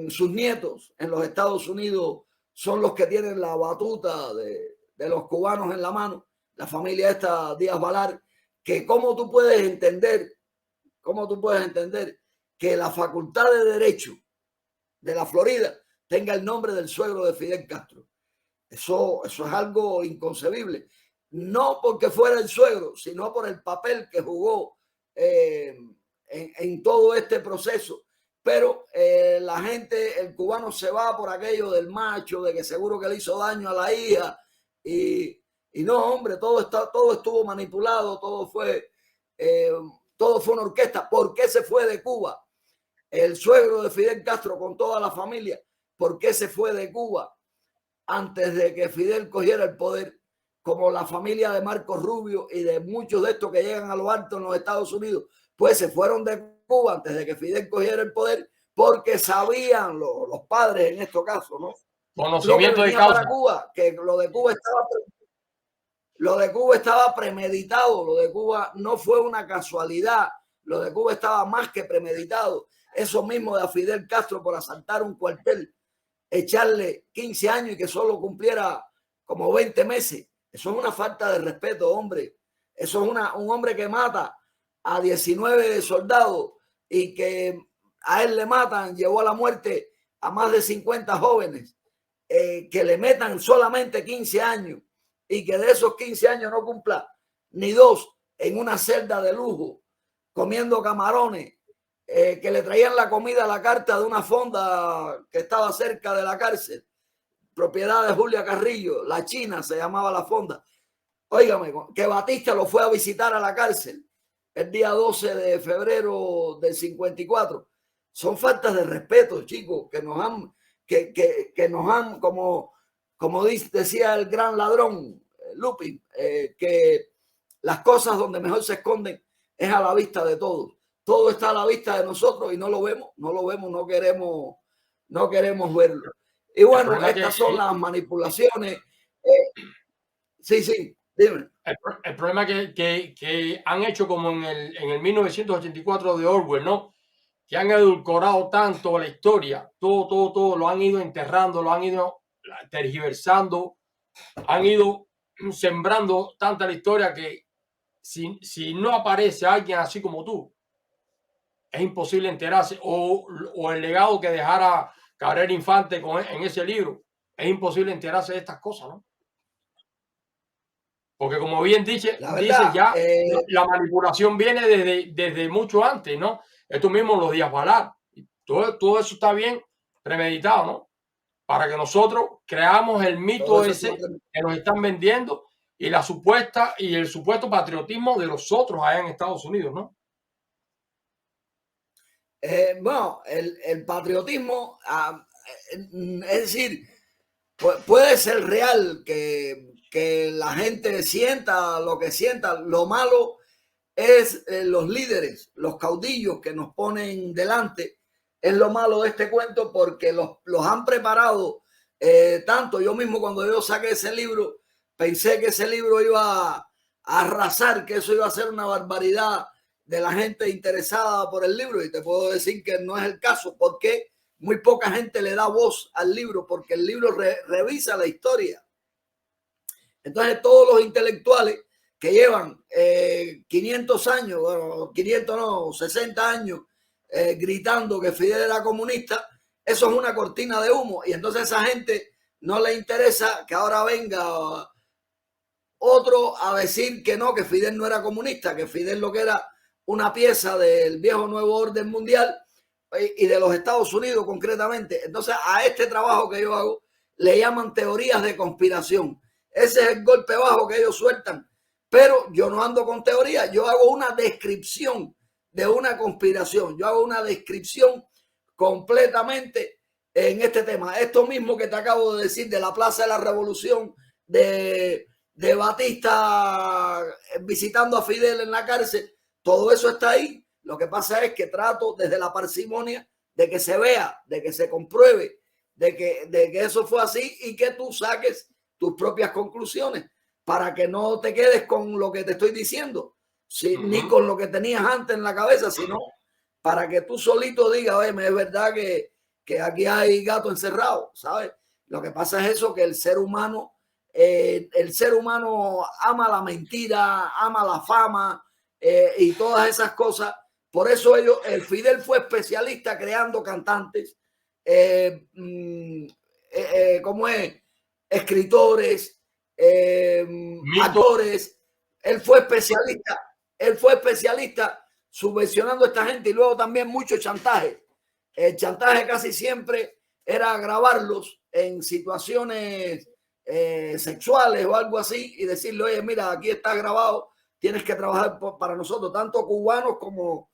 sus nietos en los Estados Unidos, son los que tienen la batuta de los cubanos en la mano, la familia esta Díaz Balar. Que cómo tú puedes entender que la Facultad de Derecho de la Florida tenga el nombre del suegro de Fidel Castro. Eso es algo inconcebible. No porque fuera el suegro, sino por el papel que jugó en todo este proceso. Pero la gente, el cubano se va por aquello del macho, de que seguro que le hizo daño a la hija. Y no, hombre, todo estuvo manipulado, todo fue una orquesta. ¿Por qué se fue de Cuba el suegro de Fidel Castro con toda la familia? ¿Por qué se fue de Cuba antes de que Fidel cogiera el poder? Como la familia de Marcos Rubio y de muchos de estos que llegan a lo alto en los Estados Unidos, pues se fueron de Cuba antes de que Fidel cogiera el poder, porque sabían los padres en estos casos, ¿no? Conocimiento de causa. Para Cuba, que lo de Cuba estaba premeditado, lo de Cuba no fue una casualidad, lo de Cuba estaba más que premeditado. Eso mismo de a Fidel Castro por asaltar un cuartel, echarle 15 años y que solo cumpliera como 20 meses. Eso es una falta de respeto, hombre. Eso es un hombre que mata a 19 soldados y que a él le matan, llevó a la muerte a más de 50 jóvenes, que le metan solamente 15 años y que de esos 15 años no cumpla ni 2 en una celda de lujo, comiendo camarones, que le traían la comida a la carta de una fonda que estaba cerca de la cárcel, propiedad de Julia Carrillo, la China se llamaba la fonda. Óigame, que Batista lo fue a visitar a la cárcel el día 12 de febrero del 54. Son faltas de respeto, chicos, que nos han, como decía el gran ladrón Lupin, que las cosas donde mejor se esconden es a la vista de todos. Todo está a la vista de nosotros y no lo vemos, no queremos verlo. Y bueno, estas son las manipulaciones. Sí, dime. El problema que han hecho como en el 1984 de Orwell, ¿no? Que han edulcorado tanto la historia, todo, lo han ido enterrando, lo han ido tergiversando, han ido sembrando tanta la historia que si no aparece alguien así como tú, es imposible enterarse. O el legado que dejara Cabrera Infante en ese libro, es imposible enterarse de estas cosas, ¿no? Porque como bien dice ya, la manipulación viene desde mucho antes, ¿no? Esto mismo los Díaz Balar, Todo eso está bien premeditado, ¿no? Para que nosotros creamos el mito ese que nos están vendiendo y el supuesto patriotismo de los otros allá en Estados Unidos, ¿no? Bueno, el patriotismo, es decir, puede ser real que la gente sienta lo que sienta. Lo malo es los líderes, los caudillos que nos ponen delante. Es lo malo de este cuento porque los han preparado tanto. Yo mismo cuando yo saqué ese libro, pensé que ese libro iba a arrasar, que eso iba a ser una barbaridad de la gente interesada por el libro, y te puedo decir que no es el caso, porque muy poca gente le da voz al libro, porque el libro revisa la historia. Entonces todos los intelectuales que llevan 500 años, bueno, 500 no, 60 años gritando que Fidel era comunista, eso es una cortina de humo, y entonces a esa gente no le interesa que ahora venga otro a decir que no, que Fidel no era comunista, que Fidel lo que era una pieza del viejo nuevo orden mundial y de los Estados Unidos concretamente. Entonces a este trabajo que yo hago le llaman teorías de conspiración. Ese es el golpe bajo que ellos sueltan. Pero yo no ando con teoría, yo hago una descripción de una conspiración. Yo hago una descripción completamente en este tema. Esto mismo que te acabo de decir de la Plaza de la Revolución, de Batista visitando a Fidel en la cárcel, todo eso está ahí. Lo que pasa es que trato desde la parsimonia de que se vea, de que se compruebe, de que eso fue así y que tú saques tus propias conclusiones para que no te quedes con lo que te estoy diciendo, ni con lo que tenías antes en la cabeza, sino para que tú solito digas, oye, es verdad que aquí hay gato encerrado, ¿sabes? Lo que pasa es eso, que el ser humano ama la mentira, ama la fama y todas esas cosas. Por eso el Fidel fue especialista creando cantantes, ¿cómo es? Escritores, actores. Él fue especialista subvencionando a esta gente, y luego también mucho chantaje. El chantaje casi siempre era grabarlos en situaciones sexuales o algo así y decirle, oye, mira, aquí está grabado, tienes que trabajar para nosotros, tanto cubanos como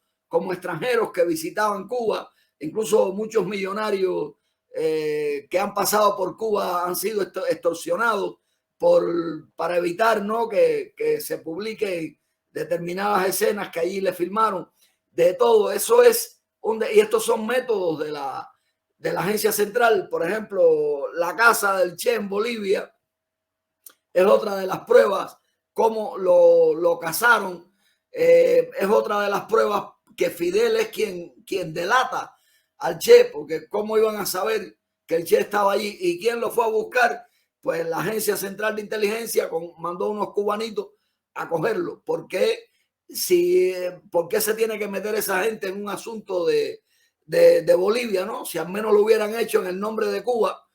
extranjeros que visitaban Cuba. Incluso muchos millonarios que han pasado por Cuba han sido extorsionados para evitar, ¿no?, que se publiquen determinadas escenas que allí le filmaron. De todo eso y estos son métodos de la agencia central. Por ejemplo, la casa del Che en Bolivia es otra de las pruebas, cómo lo cazaron. Es otra de las pruebas que Fidel es quien delata al Che, porque cómo iban a saber que el Che estaba allí. ¿Y quién lo fue a buscar? Pues la agencia central de inteligencia mandó unos cubanitos a cogerlo. ¿Por qué se tiene que meter esa gente en un asunto de Bolivia, ¿no? Si al menos lo hubieran hecho en el nombre de Cuba.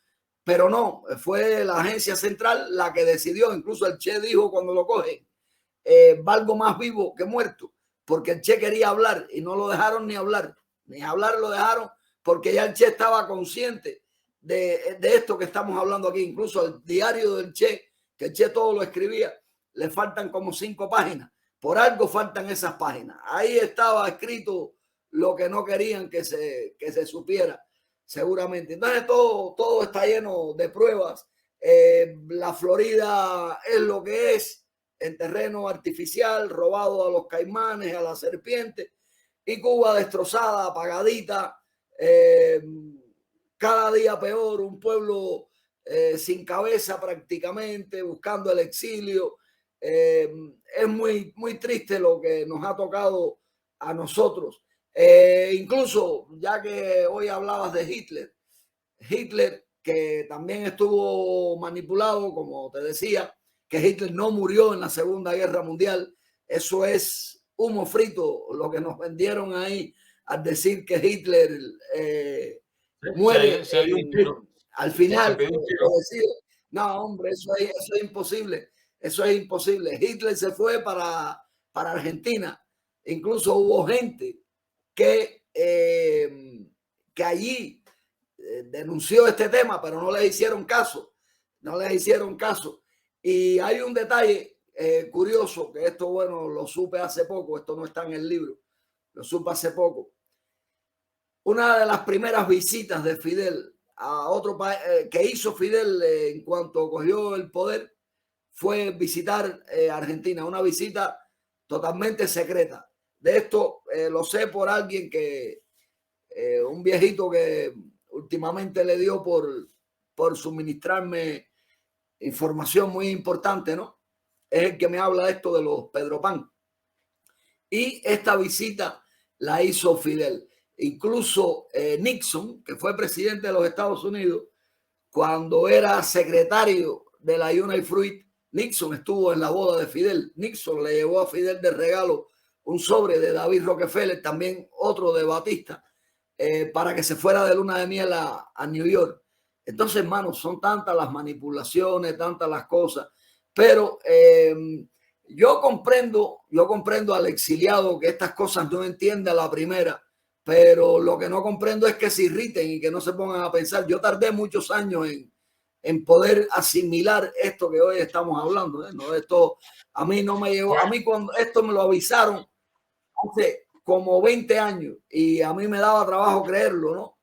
Pero no, fue la agencia central la que decidió. Incluso el Che dijo cuando lo cogen, valgo más vivo que muerto, porque el Che quería hablar y no lo dejaron ni hablar lo dejaron, porque ya el Che estaba consciente de esto que estamos hablando aquí. Incluso el diario del Che, que el Che todo lo escribía, le faltan como 5 páginas. Por algo faltan esas páginas. Ahí estaba escrito lo que no querían que se supiera, seguramente. Entonces todo está lleno de pruebas. La Florida es lo que es, en terreno artificial, robado a los caimanes, a la serpiente, y Cuba destrozada, apagadita, cada día peor, un pueblo sin cabeza prácticamente, buscando el exilio. Es muy, muy triste lo que nos ha tocado a nosotros. Incluso, ya que hoy hablabas de Hitler, que también estuvo manipulado, como te decía, que Hitler no murió en la Segunda Guerra Mundial. Eso es humo frito, lo que nos vendieron ahí al decir que Hitler muere al final. No, hombre, eso es imposible. Eso es imposible. Hitler se fue para Argentina. Incluso hubo gente que que allí denunció este tema, pero no le hicieron caso. No les hicieron caso. Y hay un detalle curioso, que esto, bueno, lo supe hace poco, esto no está en el libro, lo supe hace poco. Una de las primeras visitas de Fidel a otro país que hizo Fidel en cuanto cogió el poder fue visitar Argentina, una visita totalmente secreta. De esto lo sé por alguien que, un viejito que últimamente le dio por suministrarme información muy importante, ¿no? Es el que me habla de esto de los Pedro Pan. Y esta visita la hizo Fidel. Incluso Nixon, que fue presidente de los Estados Unidos, cuando era secretario de la United Fruit, Nixon estuvo en la boda de Fidel. Nixon le llevó a Fidel de regalo un sobre de David Rockefeller, también otro de Batista, para que se fuera de luna de miel a New York. Entonces, hermanos, son tantas las manipulaciones, tantas las cosas, pero yo comprendo al exiliado que estas cosas no entiende a la primera, pero lo que no comprendo es que se irriten y que no se pongan a pensar. Yo tardé muchos años en poder asimilar esto que hoy estamos hablando, ¿eh? No, esto a mí no me llegó, a mí cuando esto me lo avisaron hace como 20 años y a mí me daba trabajo creerlo, ¿no?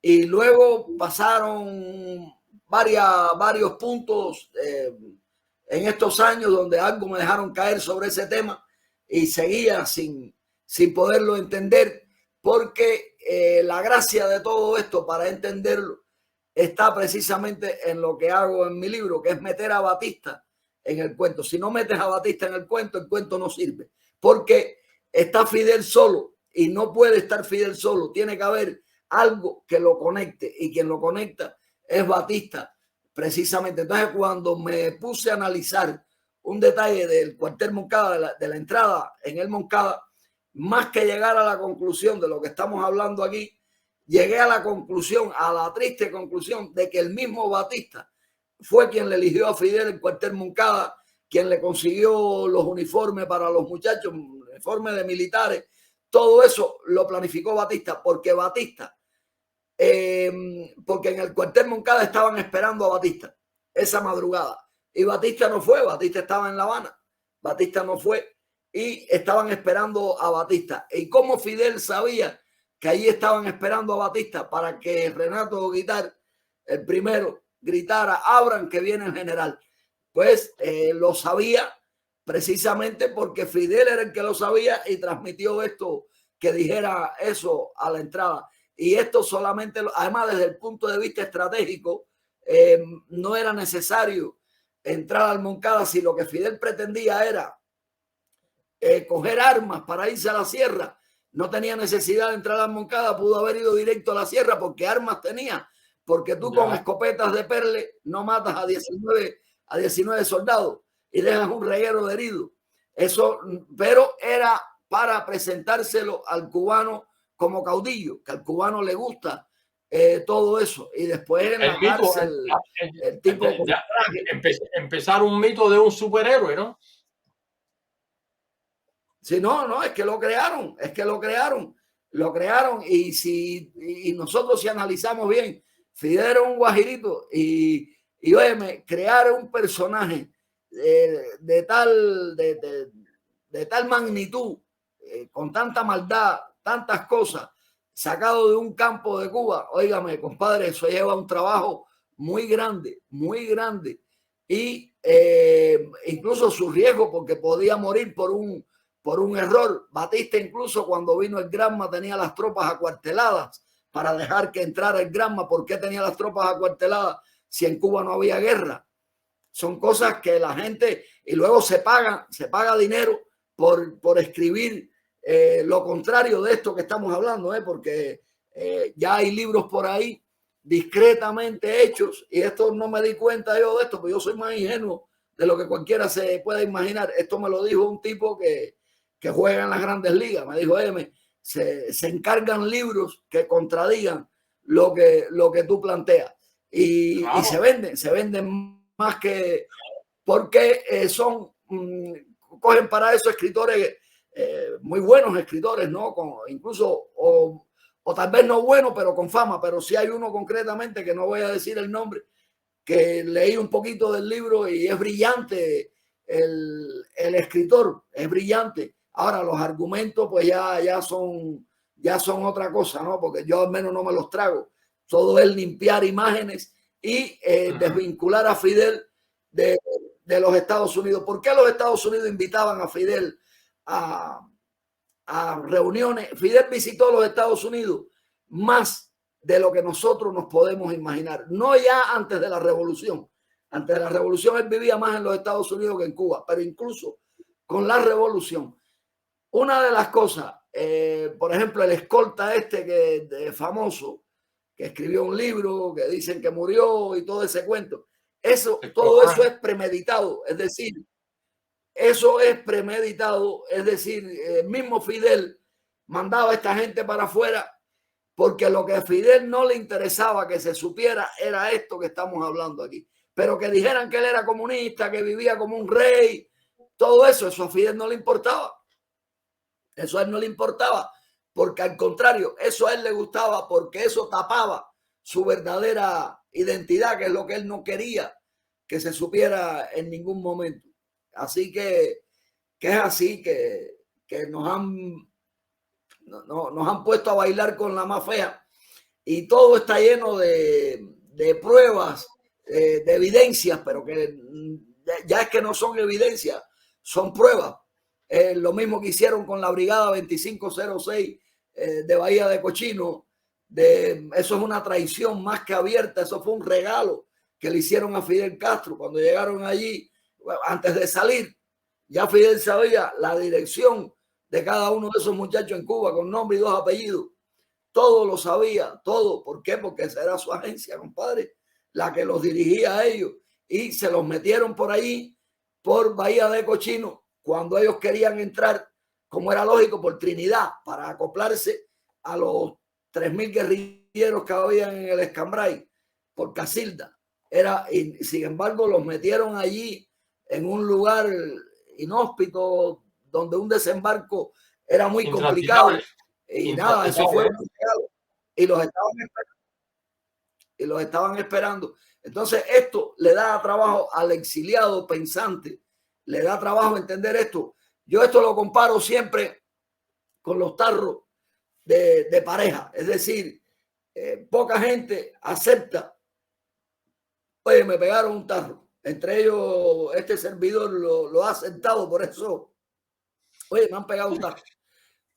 Y luego pasaron varios puntos en estos años donde algo me dejaron caer sobre ese tema y seguía sin poderlo entender, porque la gracia de todo esto para entenderlo está precisamente en lo que hago en mi libro, que es meter a Batista en el cuento. Si no metes a Batista en el cuento no sirve, porque está Fidel solo y no puede estar Fidel solo. Tiene que haber algo que lo conecte, y quien lo conecta es Batista, precisamente. Entonces, cuando me puse a analizar un detalle del cuartel Moncada, de la entrada en el Moncada, más que llegar a la conclusión de lo que estamos hablando aquí, llegué a la conclusión, a la triste conclusión de que el mismo Batista fue quien le eligió a Fidel el cuartel Moncada, quien le consiguió los uniformes para los muchachos, uniformes de militares. Todo eso lo planificó Batista, porque Batista, porque en el cuartel Moncada estaban esperando a Batista esa madrugada y Batista no fue. Batista estaba en La Habana, Batista no fue y estaban esperando a Batista. Y como Fidel sabía que allí estaban esperando a Batista para que Renato Guitar, el primero, gritara: abran que viene el general. Pues lo sabía precisamente porque Fidel era el que lo sabía y transmitió esto, que dijera eso a la entrada. Y esto solamente, además desde el punto de vista estratégico, no era necesario entrar al Moncada. Si lo que Fidel pretendía era coger armas para irse a la sierra, no tenía necesidad de entrar al Moncada, pudo haber ido directo a la sierra porque armas tenía, porque tú con escopetas de Perle no matas a 19 soldados y dejas un reguero de heridos. Eso, pero era para presentárselo al cubano como caudillo, que al cubano le gusta todo eso. Y después en la cárcel, el tipo empezar un mito de un superhéroe, ¿no? Sí, no, es que lo crearon, y nosotros, si analizamos bien, Fidel era un guajirito y óyeme, crear un personaje de tal magnitud, con tanta maldad, tantas cosas, sacado de un campo de Cuba, óigame, compadre, eso lleva un trabajo muy grande, y incluso su riesgo, porque podía morir por un error. Batista, incluso cuando vino el Granma, tenía las tropas acuarteladas para dejar que entrara el Granma. ¿Por qué tenía las tropas acuarteladas si en Cuba no había guerra? Son cosas que la gente, y luego se paga dinero por escribir lo contrario de esto que estamos hablando, porque ya hay libros por ahí discretamente hechos, y esto no me di cuenta yo de esto, porque yo soy más ingenuo de lo que cualquiera se pueda imaginar. Esto me lo dijo un tipo que juega en las grandes ligas. Me dijo: se encargan libros que contradigan lo que tú planteas, y se venden más que, porque cogen para eso escritores, muy buenos escritores, ¿no? Incluso o o tal vez no bueno, pero con fama, pero sí hay uno concretamente que no voy a decir el nombre, que leí un poquito del libro y es brillante, el escritor es brillante. Ahora los argumentos pues ya son otra cosa, ¿no? Porque yo al menos no me los trago. Todo es limpiar imágenes y desvincular a Fidel de los Estados Unidos. ¿Por qué los Estados Unidos invitaban a Fidel a reuniones? Fidel visitó los Estados Unidos más de lo que nosotros nos podemos imaginar. No ya antes de la revolución. Antes de la revolución él vivía más en los Estados Unidos que en Cuba, pero incluso con la revolución. Una de las cosas, por ejemplo, el escolta famoso, que escribió un libro, que dicen que murió y todo ese cuento, todo eso es premeditado, es decir, el mismo Fidel mandaba a esta gente para afuera porque lo que a Fidel no le interesaba que se supiera era esto que estamos hablando aquí. Pero que dijeran que él era comunista, que vivía como un rey, todo eso a Fidel no le importaba. Eso a él no le importaba, porque al contrario, eso a él le gustaba porque eso tapaba su verdadera identidad, que es lo que él no quería que se supiera en ningún momento. Así que es así que nos han puesto a bailar con la más fea y todo está lleno de pruebas, de evidencias, pero que ya es que no son evidencias, son pruebas. Lo mismo que hicieron con la Brigada 2506 de Bahía de Cochino. Eso es una traición más que abierta. Eso fue un regalo que le hicieron a Fidel Castro cuando llegaron allí. Bueno, antes de salir, ya Fidel sabía la dirección de cada uno de esos muchachos en Cuba con nombre y 2 apellidos. Todo lo sabía, todo. ¿Por qué? Porque esa era su agencia, compadre, la que los dirigía a ellos. Y se los metieron por ahí, por Bahía de Cochino, cuando ellos querían entrar, como era lógico, por Trinidad, para acoplarse a los 3.000 guerrilleros que había en el Escambray, por Casilda. Y sin embargo, los metieron allí en un lugar inhóspito, donde un desembarco era muy complicado. Y nada, eso fue un regalo. Y los estaban esperando. Entonces, esto le da trabajo al exiliado pensante, le da trabajo entender esto. Yo esto lo comparo siempre con los tarros de pareja. Es decir, poca gente acepta, oye, me pegaron un tarro. Entre ellos, este servidor lo ha aceptado, por eso, oye, me han pegado un tarro.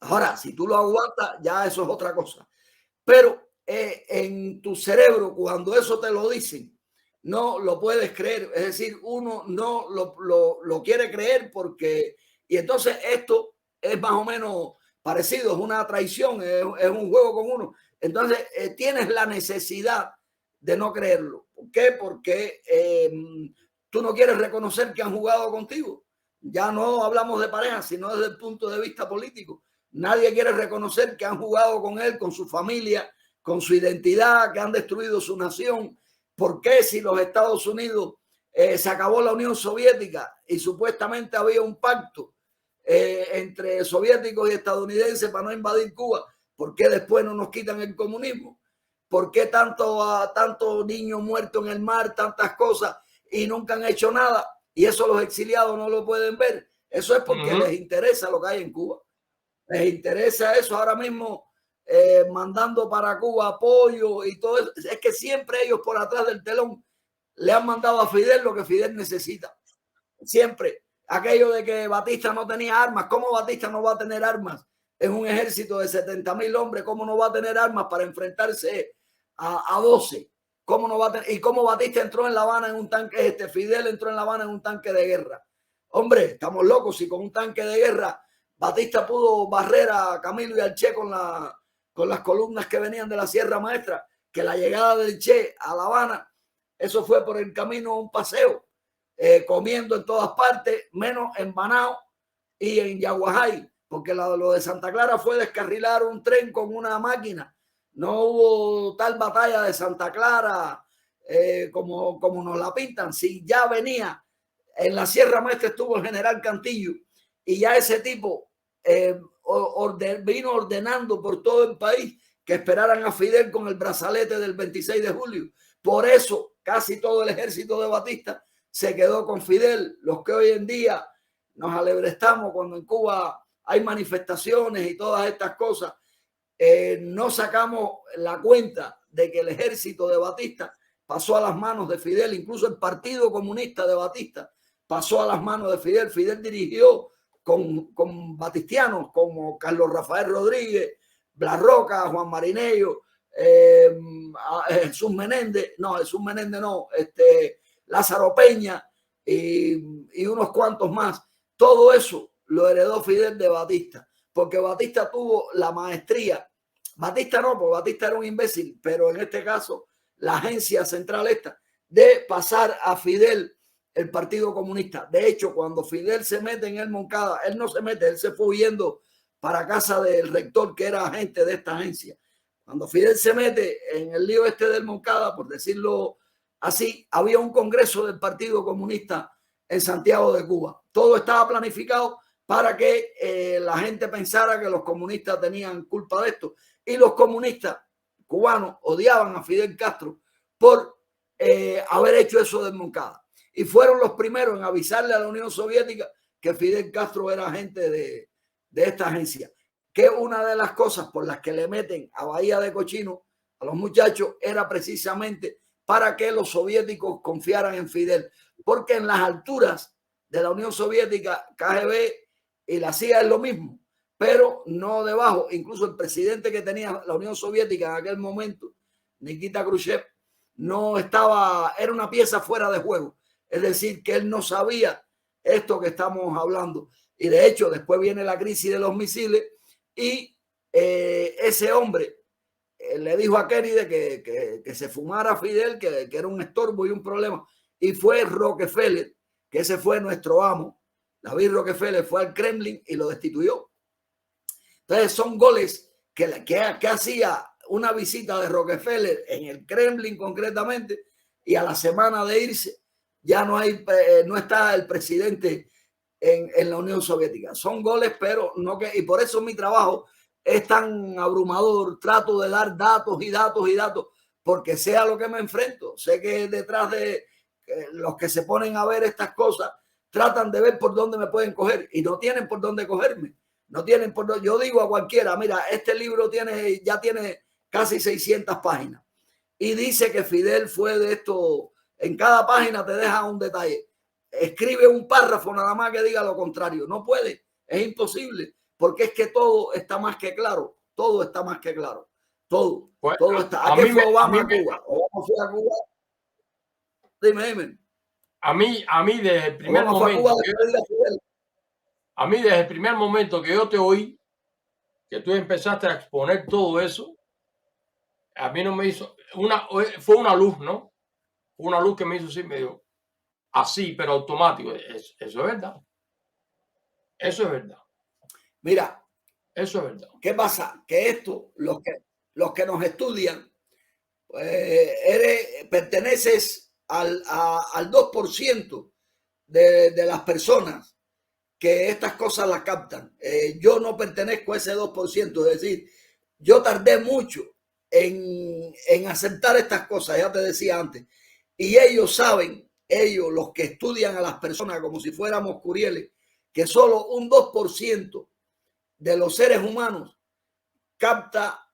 Ahora, si tú lo aguantas, ya eso es otra cosa. Pero en tu cerebro, cuando eso te lo dicen, no lo puedes creer. Es decir, uno no lo quiere creer porque... Y entonces esto es más o menos parecido, es una traición, es un juego con uno. Entonces tienes la necesidad de no creerlo. ¿Por qué? Porque tú no quieres reconocer que han jugado contigo. Ya no hablamos de pareja, sino desde el punto de vista político. Nadie quiere reconocer que han jugado con él, con su familia, con su identidad, que han destruido su nación. ¿Por qué si los Estados Unidos se acabó la Unión Soviética y supuestamente había un pacto entre soviéticos y estadounidenses para no invadir Cuba? ¿Por qué después no nos quitan el comunismo? ¿Por qué tanto niño muerto en el mar, tantas cosas y nunca han hecho nada? Y eso los exiliados no lo pueden ver. Eso es porque les interesa lo que hay en Cuba. Les interesa eso ahora mismo, mandando para Cuba apoyo y todo eso. Es que siempre ellos por atrás del telón le han mandado a Fidel lo que Fidel necesita. Siempre. Aquello de que Batista no tenía armas. ¿Cómo Batista no va a tener armas en un ejército de 70.000 hombres? ¿Cómo no va a tener armas para enfrentarse a 12? ¿Cómo no va a tener? ¿Y cómo Batista entró en La Habana en un tanque? Fidel entró en La Habana en un tanque de guerra. Hombre, estamos locos. Si con un tanque de guerra Batista pudo barrer a Camilo y al Che con las columnas que venían de la Sierra Maestra, que la llegada del Che a La Habana, eso fue por el camino un paseo, comiendo en todas partes, menos en Banao y en Yaguajay, porque lo de Santa Clara fue descarrilar un tren con una máquina. No hubo tal batalla de Santa Clara como nos la pintan. Si ya venía en la Sierra Maestra, estuvo el general Cantillo y ya ese tipo vino ordenando por todo el país que esperaran a Fidel con el brazalete del 26 de julio. Por eso casi todo el ejército de Batista se quedó con Fidel. Los que hoy en día nos alebrestamos cuando en Cuba hay manifestaciones y todas estas cosas, no sacamos la cuenta de que el ejército de Batista pasó a las manos de Fidel. Incluso el Partido Comunista de Batista pasó a las manos de Fidel. Fidel dirigió con batistianos como Carlos Rafael Rodríguez, Blas Roca, Juan Marinello, Jesús Menéndez no, Lázaro Peña y unos cuantos más. Todo eso lo heredó Fidel de Batista, porque Batista tuvo la maestría. Batista no, porque Batista era un imbécil, pero en este caso la agencia central esta de pasar a Fidel el Partido Comunista. De hecho, cuando Fidel se mete en el Moncada, él no se mete, él se fue huyendo para casa del rector, que era agente de esta agencia. Cuando Fidel se mete en el lío este del Moncada, por decirlo así, había un congreso del Partido Comunista en Santiago de Cuba. Todo estaba planificado para que la gente pensara que los comunistas tenían culpa de esto. Y los comunistas cubanos odiaban a Fidel Castro por haber hecho eso del Moncada. Y fueron los primeros en avisarle a la Unión Soviética que Fidel Castro era agente de esta agencia. Que una de las cosas por las que le meten a Bahía de Cochino a los muchachos era precisamente para que los soviéticos confiaran en Fidel. Porque en las alturas de la Unión Soviética, KGB y la CIA es lo mismo, pero no debajo. Incluso el presidente que tenía la Unión Soviética en aquel momento, Nikita Khrushchev, no estaba, era una pieza fuera de juego. Es decir, que él no sabía esto que estamos hablando. Y de hecho, después viene la crisis de los misiles y ese hombre le dijo a Kennedy que se fumara a Fidel, que era un estorbo y un problema. Y fue Rockefeller, que ese fue nuestro amo. David Rockefeller fue al Kremlin y lo destituyó. Entonces son goles que hacía una visita de Rockefeller en el Kremlin concretamente, y a la semana de irse ya no está el presidente en la Unión Soviética. Son goles, pero no que, y por eso mi trabajo es tan abrumador. Trato de dar datos y datos y datos, porque sé a lo que me enfrento. Sé que detrás de los que se ponen a ver estas cosas tratan de ver por dónde me pueden coger y no tienen por dónde cogerme. No tienen por dónde. Yo digo a cualquiera, mira, este libro ya tiene casi 600 páginas y dice que Fidel fue de esto. En cada página te deja un detalle. Escribe un párrafo nada más que diga lo contrario. No puede, es imposible, porque es que todo está más que claro. Todo está más que claro. Todo, pues, todo está. ¿A qué fue Obama a Cuba? ¿Obama fue a Cuba? Dime. A mí desde el primer momento. A mí desde el primer momento que yo te oí, que tú empezaste a exponer todo eso, a mí no me hizo fue una luz, ¿no? Una luz que me hizo así, medio así, pero automático. Eso es verdad. Eso es verdad. Mira, eso es verdad. ¿Qué pasa? Que esto, los que nos estudian, perteneces al 2% de las personas que estas cosas las captan. Yo no pertenezco a ese 2%, es decir, yo tardé mucho en aceptar estas cosas, ya te decía antes, y ellos saben, los que estudian a las personas como si fuéramos curieles, que solo un 2% de los seres humanos capta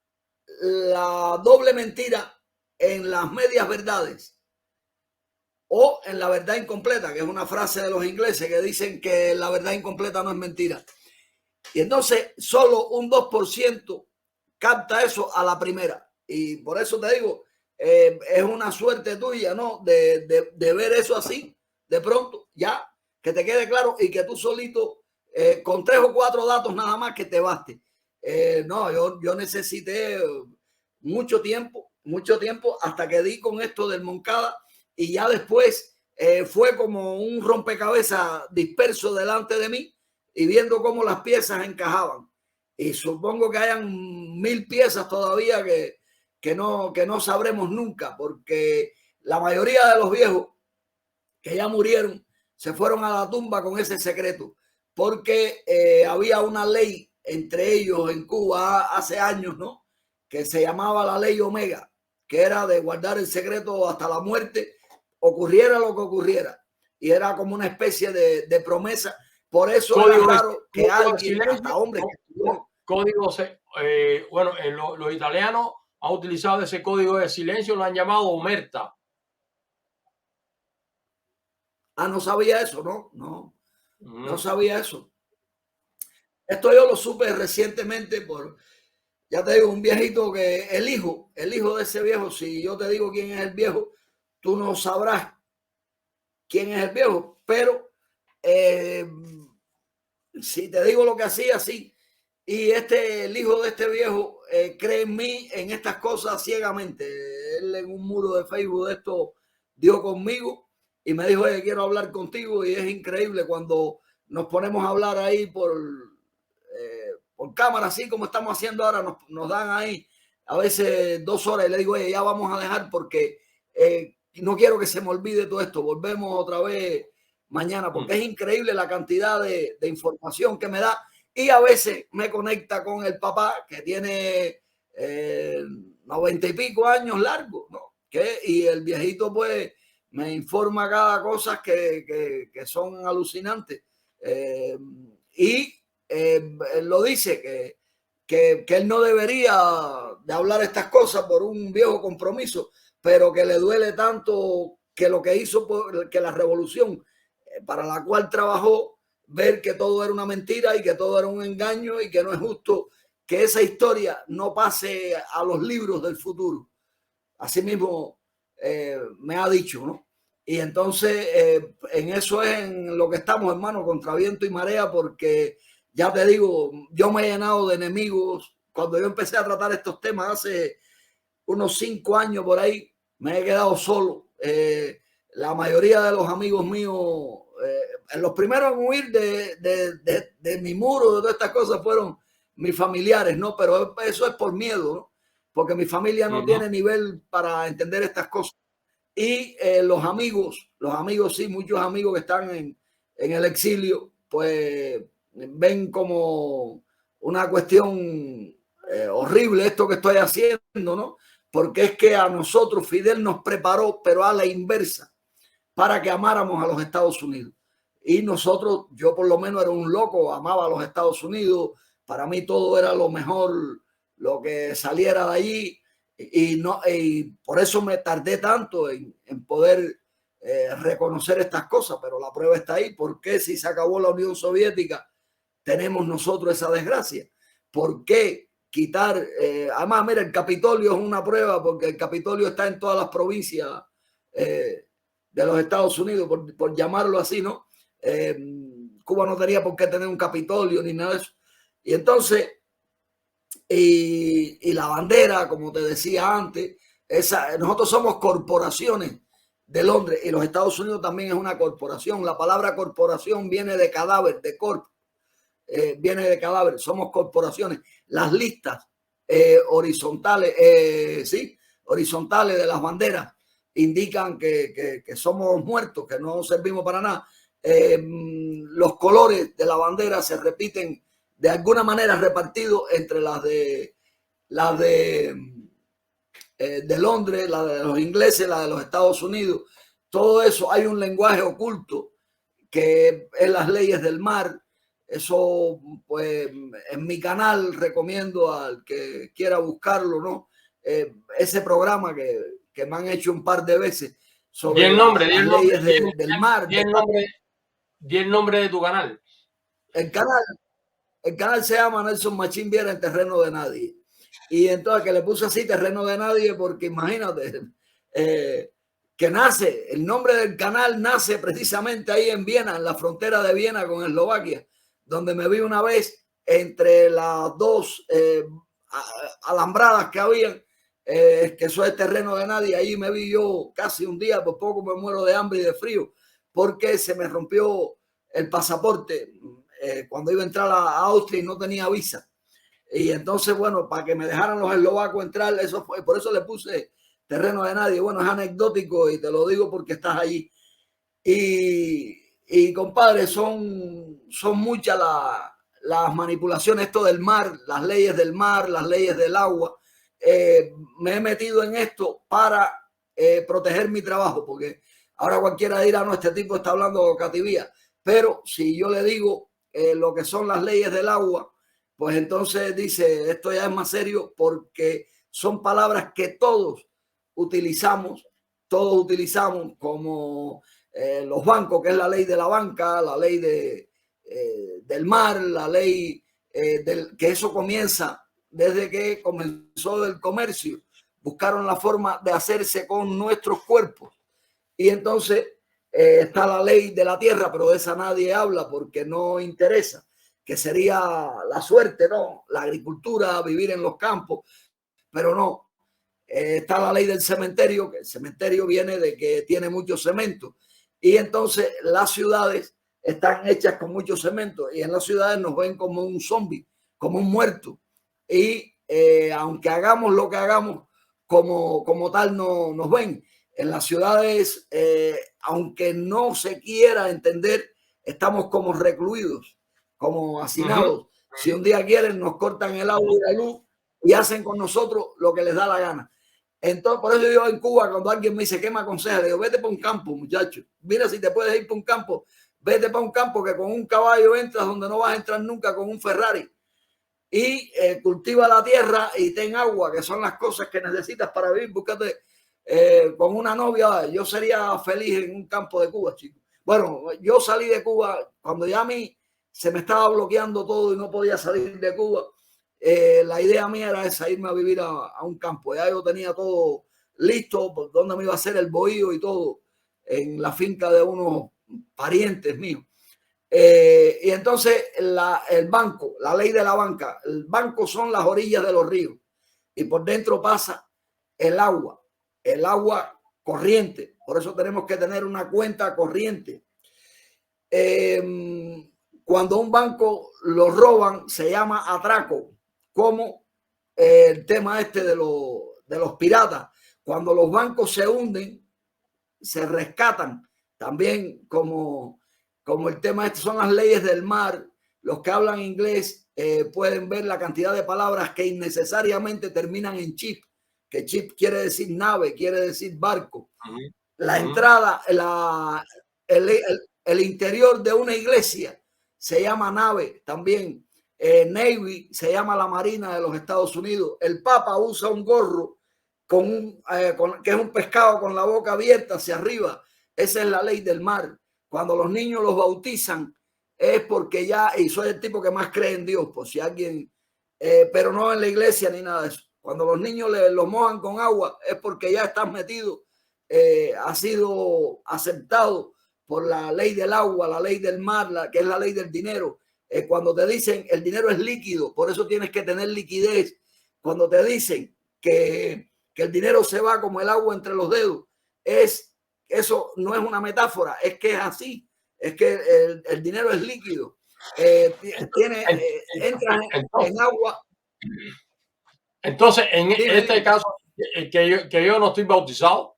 la doble mentira en las medias verdades o en la verdad incompleta, que es una frase de los ingleses que dicen que la verdad incompleta no es mentira. Y entonces solo un 2% capta eso a la primera. Y por eso te digo, es una suerte tuya, ¿no? De ver eso así, de pronto, ya, que te quede claro y que tú solito, con 3 o 4 datos nada más que te baste. No, yo necesité mucho tiempo hasta que di con esto del Moncada, y ya después fue como un rompecabezas disperso delante de mí y viendo cómo las piezas encajaban. Y supongo que hayan 1000 piezas todavía que no sabremos nunca, porque la mayoría de los viejos que ya murieron se fueron a la tumba con ese secreto, porque había una ley entre ellos en Cuba hace años, ¿no? que se llamaba la ley Omega, que era de guardar el secreto hasta la muerte, ocurriera lo que ocurriera. Y era como una especie de promesa. Por eso código era raro que alguien, silencio, hasta hombres que estuvieron, código, bueno, los italianos han utilizado ese código de silencio, lo han llamado omerta. ah, no sabía eso, no sabía eso. Esto yo lo supe recientemente por, ya te digo, un viejito que el hijo de ese viejo, si yo te digo quién es el viejo, tú no sabrás quién es el viejo, pero si te digo lo que hacía, sí. Y el hijo de este viejo cree en mí, en estas cosas ciegamente. Él en un muro de Facebook de esto dio conmigo y me dijo, oye, quiero hablar contigo. Y es increíble cuando nos ponemos a hablar ahí por cámara, así como estamos haciendo ahora, nos dan ahí a veces 2 horas y le digo, oye, ya vamos a dejar porque no quiero que se me olvide todo esto. Volvemos otra vez mañana porque es increíble la cantidad de información que me da. Y a veces me conecta con el papá que tiene 90 y pico años largos, ¿no? Y el viejito pues me informa cada cosa que son alucinantes. Y él lo dice, que él no debería de hablar estas cosas por un viejo compromiso, pero que le duele tanto que lo que hizo, que la revolución para la cual trabajó, ver que todo era una mentira y que todo era un engaño y que no es justo que esa historia no pase a los libros del futuro. Así mismo me ha dicho, ¿no? Y entonces en eso es en lo que estamos, hermano, contra viento y marea, porque ya te digo, yo me he llenado de enemigos. Cuando yo empecé a tratar estos temas hace unos 5 años por ahí, me he quedado solo. La mayoría de los amigos míos, los primeros en huir de mi muro, de todas estas cosas, fueron mis familiares, ¿no? Pero eso es por miedo, ¿no? Porque mi familia no tiene nivel para entender estas cosas. Y los amigos, sí, muchos amigos que están en el exilio, pues ven como una cuestión horrible esto que estoy haciendo, ¿no? Porque es que a nosotros Fidel nos preparó, pero a la inversa, para que amáramos a los Estados Unidos. Y nosotros, yo por lo menos era un loco, amaba a los Estados Unidos, para mí todo era lo mejor, lo que saliera de allí, y por eso me tardé tanto en poder reconocer estas cosas, pero la prueba está ahí. ¿Por qué si se acabó la Unión Soviética tenemos nosotros esa desgracia? ¿Por qué quitar? Además, mira, el Capitolio es una prueba, porque el Capitolio está en todas las provincias de los Estados Unidos, por llamarlo así, ¿no? Cuba no tenía por qué tener un Capitolio ni nada de eso. Y entonces, y la bandera, como te decía antes, nosotros somos corporaciones de Londres y los Estados Unidos también es una corporación. La palabra corporación viene de cadáver, de corpo. Viene de cadáver, somos corporaciones. Las listas horizontales, horizontales de las banderas indican que somos muertos, que no servimos para nada. Los colores de la bandera se repiten de alguna manera repartidos entre las de Londres, la de los ingleses, la de los Estados Unidos. Todo eso, hay un lenguaje oculto que es las leyes del mar. Eso, pues, en mi canal recomiendo al que quiera buscarlo, ¿no? Ese programa que me han hecho un par de veces sobre las leyes del mar. Di el nombre de tu canal. El canal se llama Nelson Machín Viera en Terreno de Nadie. Y entonces que le puse así, Terreno de Nadie, porque imagínate, que nace, el nombre del canal nace precisamente ahí en Viena, en la frontera de Viena con Eslovaquia, donde me vi una vez entre las dos alambradas que habían, que eso es Terreno de Nadie. Ahí me vi yo casi un día, por poco me muero de hambre y de frío, porque se me rompió el pasaporte cuando iba a entrar a Austria y no tenía visa. Y entonces, bueno, para que me dejaran los eslovacos entrar, eso fue, por eso le puse Terreno de Nadie. Bueno, es anecdótico y te lo digo porque estás allí. Y compadre, son muchas las manipulaciones, esto del mar, las leyes del mar, las leyes del agua, me he metido en esto para proteger mi trabajo, porque ahora cualquiera dirá, no, este tipo está hablando de cativía, pero si yo le digo lo que son las leyes del agua, pues entonces dice, esto ya es más serio, porque son palabras que todos utilizamos como los bancos, que es la ley de la banca, la ley del mar, la ley que eso comienza desde que comenzó el comercio. Buscaron la forma de hacerse con nuestros cuerpos. Y entonces está la ley de la tierra, pero de esa nadie habla porque no interesa, que sería la suerte, ¿no? La agricultura, vivir en los campos, pero no. Está la ley del cementerio, que el cementerio viene de que tiene mucho cemento. Y entonces las ciudades están hechas con mucho cemento y en las ciudades nos ven como un zombie, como un muerto. Y aunque hagamos lo que hagamos, como tal no nos ven. En las ciudades, aunque no se quiera entender, estamos como recluidos, como hacinados. Si un día quieren, nos cortan el agua y la luz y hacen con nosotros lo que les da la gana. Entonces, por eso yo en Cuba, cuando alguien me dice, ¿qué me aconseja? Le digo, vete para un campo, muchacho. Mira si te puedes ir para un campo. Vete para un campo que con un caballo entras donde no vas a entrar nunca con un Ferrari. Y cultiva la tierra y ten agua, que son las cosas que necesitas para vivir. Búscate con una novia. Yo sería feliz en un campo de Cuba, chicos. Bueno, yo salí de Cuba cuando ya a mí se me estaba bloqueando todo y no podía salir de Cuba. La idea mía era esa, irme a vivir a un campo. Ya yo tenía todo listo, por dónde me iba a hacer el bohío y todo, en la finca de unos parientes míos. Y entonces el banco, la ley de la banca, el banco son las orillas de los ríos y por dentro pasa el agua corriente. Por eso tenemos que tener una cuenta corriente. Cuando un banco lo roban, se llama atraco, como el tema este de los piratas. Cuando los bancos se hunden, se rescatan también como el tema este, son las leyes del mar. Los que hablan inglés pueden ver la cantidad de palabras que innecesariamente terminan en chip, que chip quiere decir nave, quiere decir barco. La entrada, el interior de una iglesia se llama nave también. Navy se llama la Marina de los Estados Unidos. El Papa usa un gorro que es un pescado con la boca abierta hacia arriba. Esa es la ley del mar. Cuando los niños los bautizan es porque ya, y soy el tipo que más cree en Dios, por si alguien, pero no en la iglesia ni nada de eso. Cuando los niños los mojan con agua es porque ya estás metido, ha sido aceptado por la ley del agua, la ley del mar, que es la ley del dinero. Cuando te dicen el dinero es líquido, por eso tienes que tener liquidez. Cuando te dicen que el dinero se va como el agua entre los dedos, eso no es una metáfora, es que es así, es que el dinero es líquido, entra en agua. Entonces, en este caso, que yo no estoy bautizado.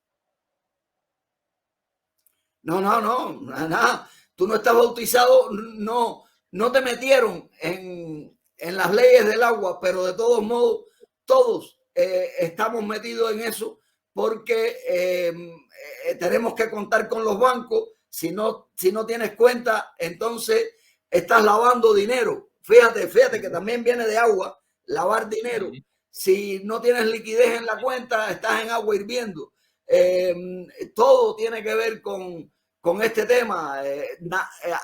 No, nada. Tú no estás bautizado, no te metieron en las leyes del agua, pero de todos modos, todos estamos metidos en eso porque tenemos que contar con los bancos. Si no tienes cuenta, entonces estás lavando dinero. Fíjate que también viene de agua, lavar dinero. Si no tienes liquidez en la cuenta, estás en agua hirviendo. Todo tiene que ver con este tema.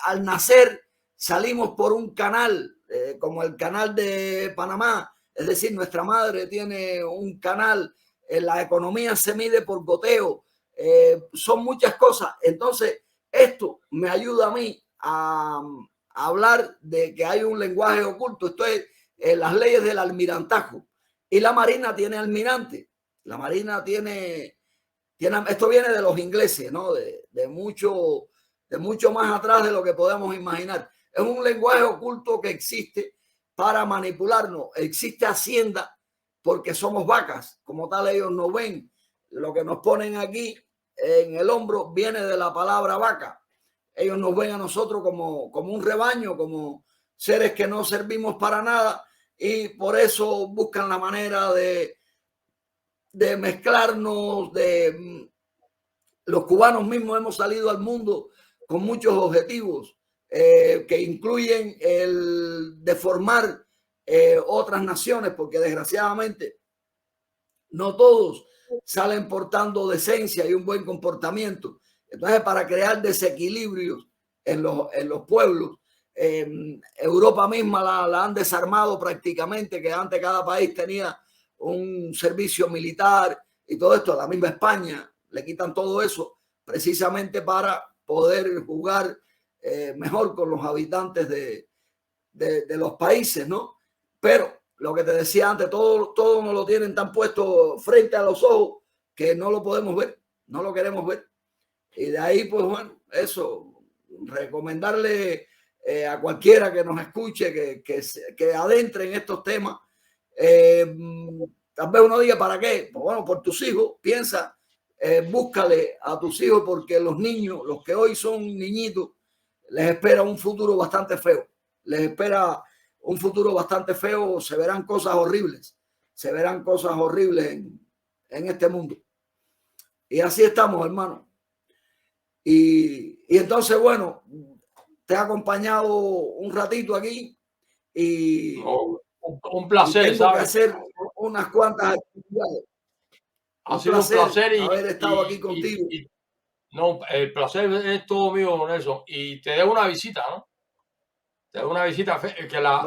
Al nacer salimos por un canal, como el canal de Panamá, es decir, nuestra madre tiene un canal, la economía se mide por goteo, son muchas cosas. Entonces, esto me ayuda a mí a hablar de que hay un lenguaje oculto. Esto es las leyes del almirantajo. Y la Marina tiene almirante. La Marina tiene esto viene de los ingleses, ¿no? De mucho más atrás de lo que podemos imaginar. Es un lenguaje oculto que existe para manipularnos. Existe Hacienda porque somos vacas. Como tal, ellos no ven. Lo que nos ponen aquí en el hombro viene de la palabra vaca. Ellos nos ven a nosotros como un rebaño, como seres que no servimos para nada y por eso buscan la manera de de mezclarnos, de los cubanos mismos hemos salido al mundo con muchos objetivos que incluyen el de formar otras naciones, porque desgraciadamente no todos salen portando decencia y un buen comportamiento. Entonces, para crear desequilibrios en los pueblos, Europa misma la han desarmado prácticamente, que antes cada país tenía un servicio militar y todo esto. A la misma España le quitan todo eso precisamente para poder jugar mejor con los habitantes de los países, ¿no? Pero lo que te decía antes, todo nos lo tienen tan puesto frente a los ojos que no lo podemos ver, no lo queremos ver. Y de ahí, pues bueno, eso, recomendarle a cualquiera que nos escuche que adentre en estos temas. Tal vez uno diga, ¿para qué? Pues bueno, por tus hijos, piensa, búscale a tus hijos, porque los niños, los que hoy son niñitos, les espera un futuro bastante feo. Les espera un futuro bastante feo, se verán cosas horribles, en este mundo. Y así estamos, hermano. Y entonces, bueno, te he acompañado un ratito aquí y un placer, y tengo que hacer unas cuantas actividades. Ha sido un placer haber estado aquí contigo. No, el placer es todo mío, Nelson. Y te debo una visita, ¿no? Te debo una visita que la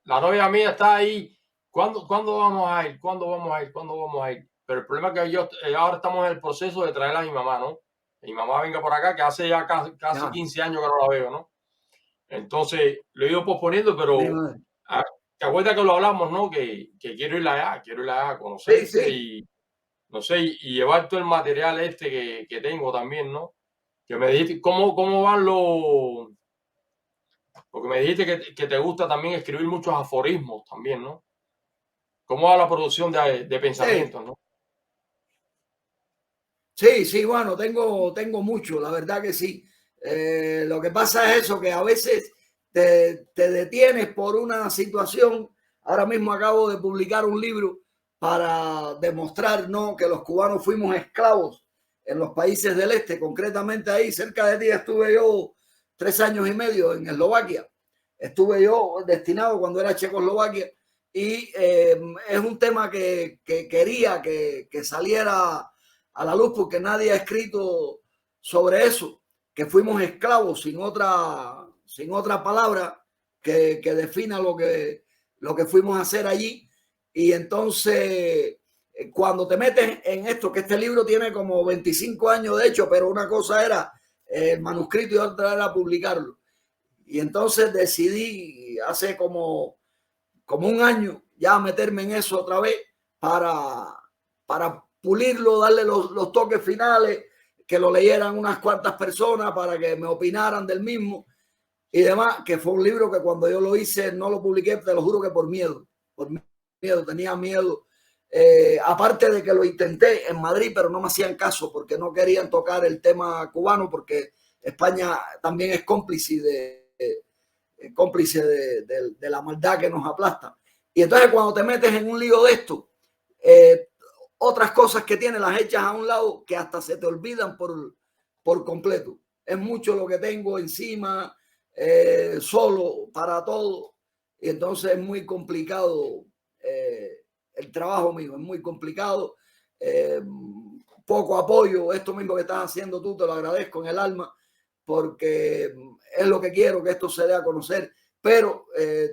novia mía está ahí. ¿Cuándo vamos a ir? ¿Cuándo vamos a ir? ¿Cuándo vamos a ir? Pero el problema es que ahora estamos en el proceso de traer a mi mamá, ¿no? Mi mamá venga por acá, que hace ya casi 15 años que no la veo, ¿no? Entonces lo he ido posponiendo, pero te acuerdas que lo hablamos, ¿no? Que quiero ir allá a conocerte y no sé, y llevar todo el material que tengo también, ¿no? Que me dijiste cómo van los... Porque me dijiste que te gusta también escribir muchos aforismos también, ¿no? ¿Cómo va la producción de pensamientos, no? Sí, bueno, tengo mucho, la verdad que sí. Lo que pasa es eso, que a veces te detienes por una situación. Ahora mismo acabo de publicar un libro para demostrar, ¿no?, que los cubanos fuimos esclavos en los países del este. Concretamente ahí cerca de ti estuve yo 3 años y medio en Eslovaquia. Estuve yo destinado cuando era Checoslovaquia y es un tema que quería que saliera a la luz, porque nadie ha escrito sobre eso, que fuimos esclavos, sin otra palabra que defina lo que fuimos a hacer allí. Y entonces, cuando te metes en esto, que este libro tiene como 25 años de hecho, pero una cosa era el manuscrito y otra era publicarlo. Y entonces decidí hace como un año ya meterme en eso otra vez para pulirlo, darle los toques finales, que lo leyeran unas cuantas personas para que me opinaran del mismo y demás, que fue un libro que cuando yo lo hice no lo publiqué, te lo juro que por miedo, tenía miedo. Aparte de que lo intenté en Madrid, pero no me hacían caso porque no querían tocar el tema cubano, porque España también es cómplice de la maldad que nos aplasta. Y entonces cuando te metes en un lío de esto, otras cosas que tienes las echas a un lado que hasta se te olvidan por completo. Es mucho lo que tengo encima, solo para todo. Y entonces es muy complicado el trabajo mío, es muy complicado. Poco apoyo, esto mismo que estás haciendo tú, te lo agradezco en el alma, porque es lo que quiero, que esto se dé a conocer. Pero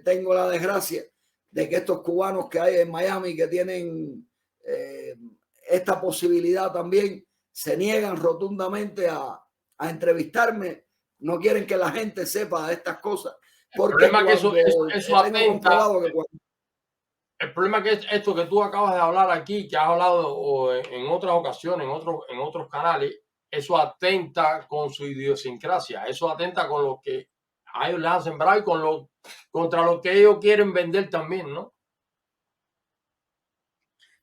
tengo la desgracia de que estos cubanos que hay en Miami, que tienen esta posibilidad también, se niegan rotundamente a entrevistarme. No quieren que la gente sepa estas cosas. Porque el problema es que eso atenta. El problema es que esto que tú acabas de hablar aquí, que has hablado en otras ocasiones, en otros canales, eso atenta con su idiosincrasia, eso atenta con lo que a ellos les han sembrado y contra lo que ellos quieren vender también, ¿no?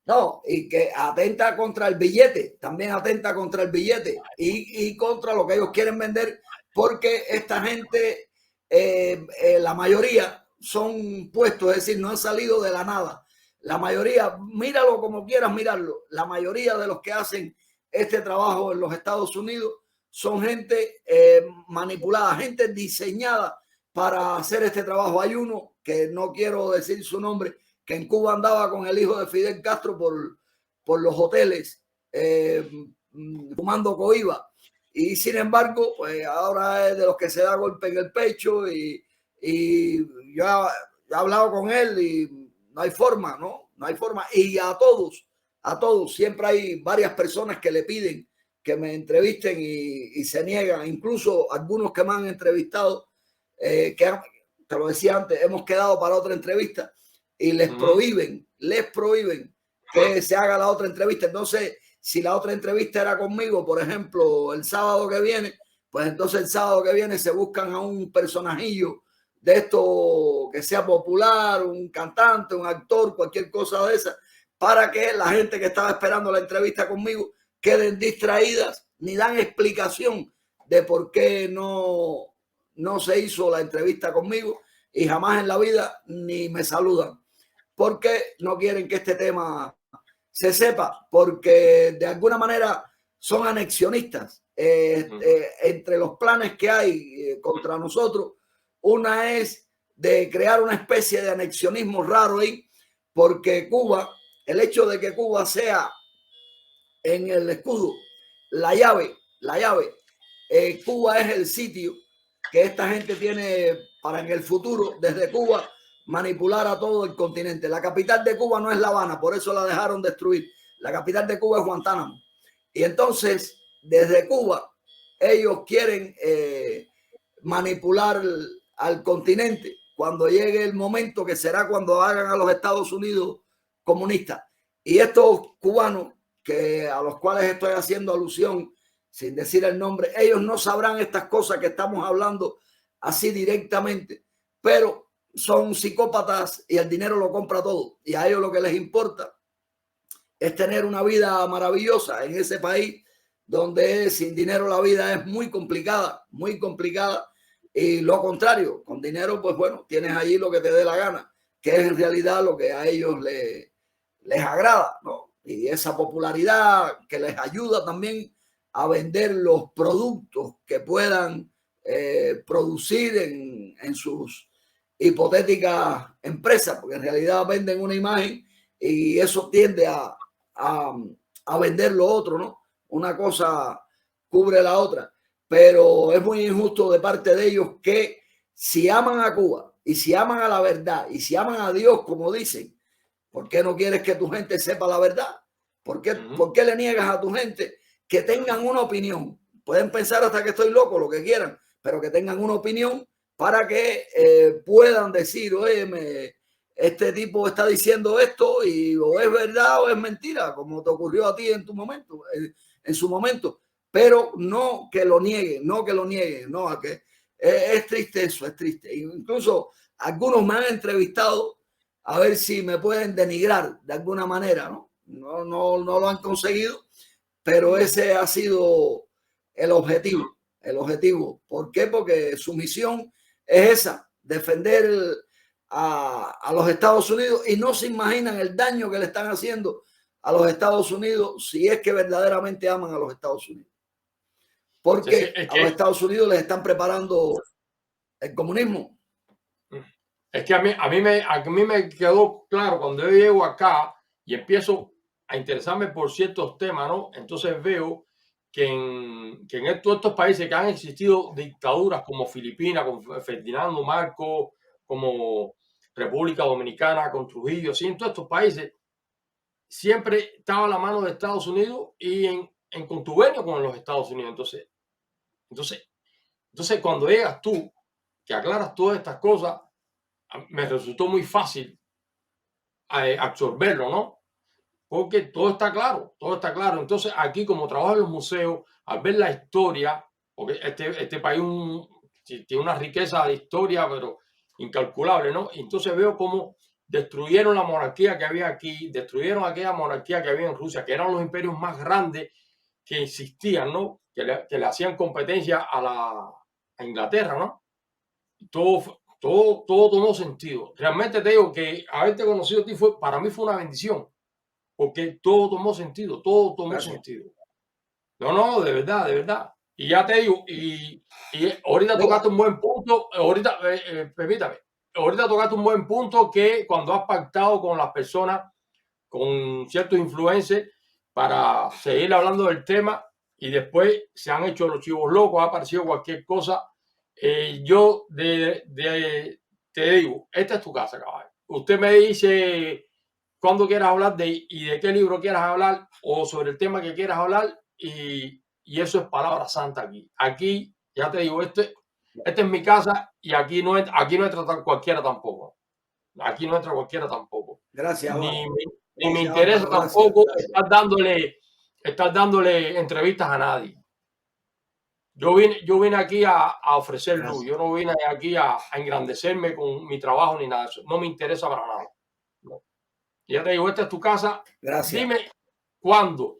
No, y que atenta contra el billete, también atenta contra el billete y contra lo que ellos quieren vender, porque esta gente, la mayoría son puestos, es decir, no han salido de la nada. La mayoría, míralo como quieras mirarlo, la mayoría de los que hacen este trabajo en los Estados Unidos son gente manipulada, gente diseñada para hacer este trabajo. Hay uno que no quiero decir su nombre, que en Cuba andaba con el hijo de Fidel Castro por los hoteles fumando coiba, y sin embargo pues ahora es de los que se da golpe en el pecho, y yo he hablado con él y no hay forma, no hay forma. Y a todos, siempre hay varias personas que le piden que me entrevisten y se niegan, incluso algunos que me han entrevistado, te lo decía antes, hemos quedado para otra entrevista y les prohíben que se haga la otra entrevista. Entonces, si la otra entrevista era conmigo, por ejemplo, el sábado que viene, pues entonces el sábado que viene se buscan a un personajillo de esto que sea popular, un cantante, un actor, cualquier cosa de esa, para que la gente que estaba esperando la entrevista conmigo queden distraídas, ni dan explicación de por qué no se hizo la entrevista conmigo, y jamás en la vida ni me saludan, porque no quieren que este tema se sepa, porque de alguna manera son anexionistas. Entre los planes que hay contra nosotros, una es de crear una especie de anexionismo raro ahí, porque Cuba, el hecho de que Cuba sea en el escudo la llave, Cuba es el sitio que esta gente tiene para en el futuro, desde Cuba, manipular a todo el continente. La capital de Cuba no es La Habana, por eso la dejaron destruir. La capital de Cuba es Guantánamo. Y entonces, desde Cuba, ellos quieren manipular al continente cuando llegue el momento, que será cuando hagan a los Estados Unidos comunistas. Y estos cubanos, que a los cuales estoy haciendo alusión sin decir el nombre, ellos no sabrán estas cosas que estamos hablando así directamente, pero son psicópatas y el dinero lo compra todo, y a ellos lo que les importa es tener una vida maravillosa en ese país donde sin dinero la vida es muy complicada, y lo contrario, con dinero pues bueno, tienes allí lo que te dé la gana, que es en realidad lo que a ellos les agrada, ¿no? Y esa popularidad que les ayuda también a vender los productos que puedan producir en sus hipotéticas empresas, porque en realidad venden una imagen y eso tiende a vender lo otro, ¿no? Una cosa cubre la otra, pero es muy injusto de parte de ellos que si aman a Cuba y si aman a la verdad y si aman a Dios, como dicen, ¿por qué no quieres que tu gente sepa la verdad? ¿Por qué le niegas a tu gente que tengan una opinión? Pueden pensar hasta que estoy loco, lo que quieran, pero que tengan una opinión para que puedan decir, oye, este tipo está diciendo esto y o es verdad o es mentira, como te ocurrió a ti en tu momento, en su momento, pero no que lo nieguen, no, a que es triste eso, es triste. Incluso algunos me han entrevistado a ver si me pueden denigrar de alguna manera, ¿no? No lo han conseguido, pero ese ha sido el objetivo, ¿Por qué? Porque su misión es esa, defender a los Estados Unidos, y no se imaginan el daño que le están haciendo a los Estados Unidos si es que verdaderamente aman a los Estados Unidos. Porque a los Estados Unidos les están preparando el comunismo. Es que a mí me quedó claro cuando yo llego acá y empiezo a interesarme por ciertos temas, ¿no? Entonces veo que en todos estos países que han existido dictaduras como Filipinas, con Ferdinando Marcos, como República Dominicana, con Trujillo, sí, en todos estos países siempre estaba la mano de Estados Unidos y en contubernio con los Estados Unidos. Entonces, cuando llegas tú, que aclaras todas estas cosas, me resultó muy fácil absorberlo, ¿no? Porque todo está claro, todo está claro. Entonces, aquí como trabajo en los museos, al ver la historia, porque este país tiene una riqueza de historia, pero incalculable, ¿no? Y entonces veo cómo destruyeron la monarquía que había aquí, destruyeron aquella monarquía que había en Rusia, que eran los imperios más grandes que existían, ¿no? Que le hacían competencia a Inglaterra, ¿no? Todo todo tomó sentido. Realmente te digo que haberte conocido a ti para mí fue una bendición, porque todo tomó sentido, todo tomó Gracias. sentido. No, de verdad, de verdad. Y ya te digo, y ahorita Mira, tocaste un buen punto, ahorita, permítame, ahorita tocaste un buen punto que cuando has pactado con las personas, con ciertos influencers, para seguir hablando del tema y después se han hecho los chivos locos, ha aparecido cualquier cosa. Yo te digo, esta es tu casa, caballo. Usted me dice cuándo quieras hablar y de qué libro quieras hablar o sobre el tema que quieras hablar y eso es palabra santa aquí. Aquí, ya te digo, esta es mi casa y aquí no entra cualquiera tampoco. Aquí no entra cualquiera tampoco. gracias, Álvaro. Ni me Gracias, interesa Álvaro. Gracias, tampoco gracias. estar dándole entrevistas a nadie. Yo vine aquí a ofrecer luz. Gracias. Yo no vine aquí a engrandecerme con mi trabajo ni nada de eso. No me interesa para nada. No. Ya te digo, esta es tu casa. Gracias. Dime cuándo.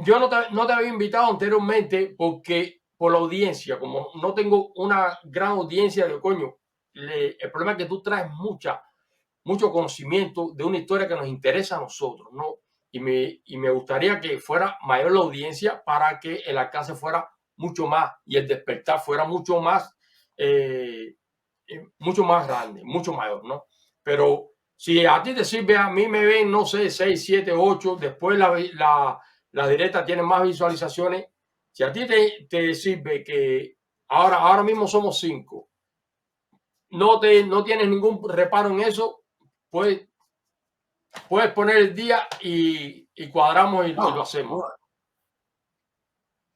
Yo no te había invitado anteriormente porque por la audiencia, como no tengo una gran audiencia de coño, el problema es que tú traes mucho conocimiento de una historia que nos interesa a nosotros, ¿no? Y me gustaría que fuera mayor la audiencia para que el alcance fuera mucho más y el despertar fuera mucho más grande, mucho mayor, ¿no? Pero si a ti te sirve, a mí me ven, no sé, 6, 7, 8, después la directa tiene más visualizaciones. Si a ti te sirve que ahora mismo somos 5, no tienes ningún reparo en eso, pues puedes poner el día y cuadramos y lo No, hacemos.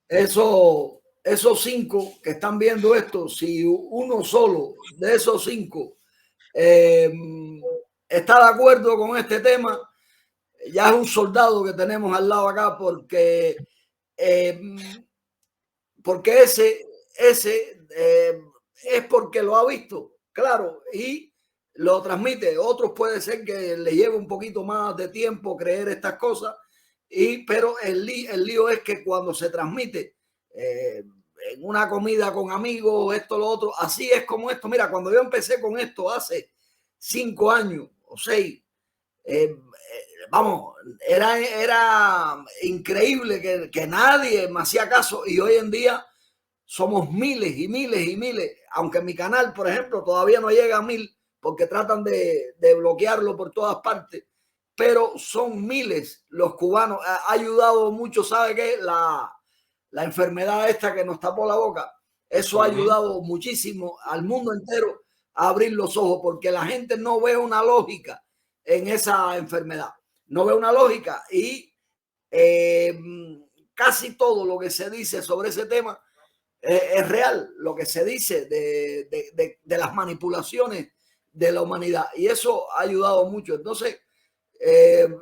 esos 5 que están viendo esto, si uno solo de esos 5 está de acuerdo con este tema, ya es un soldado que tenemos al lado acá porque ese es porque lo ha visto, claro, y lo transmite. Otros puede ser que le lleve un poquito más de tiempo creer estas cosas, pero el lío es que cuando se transmite en una comida con amigos, esto, lo otro, así es como esto. Mira, cuando yo empecé con esto hace 5 años o 6, vamos, era increíble que nadie me hacía caso y hoy en día somos miles y miles y miles, aunque mi canal, por ejemplo, todavía no llega a 1000 porque tratan de bloquearlo por todas partes, pero son miles los cubanos. Ha ayudado mucho, ¿sabe qué? La enfermedad esta que nos tapó la boca, eso ha ayudado muchísimo al mundo entero a abrir los ojos porque la gente no ve una lógica en esa enfermedad, no ve una lógica y casi todo lo que se dice sobre ese tema es real, lo que se dice de las manipulaciones de la humanidad y eso ha ayudado mucho. Entonces,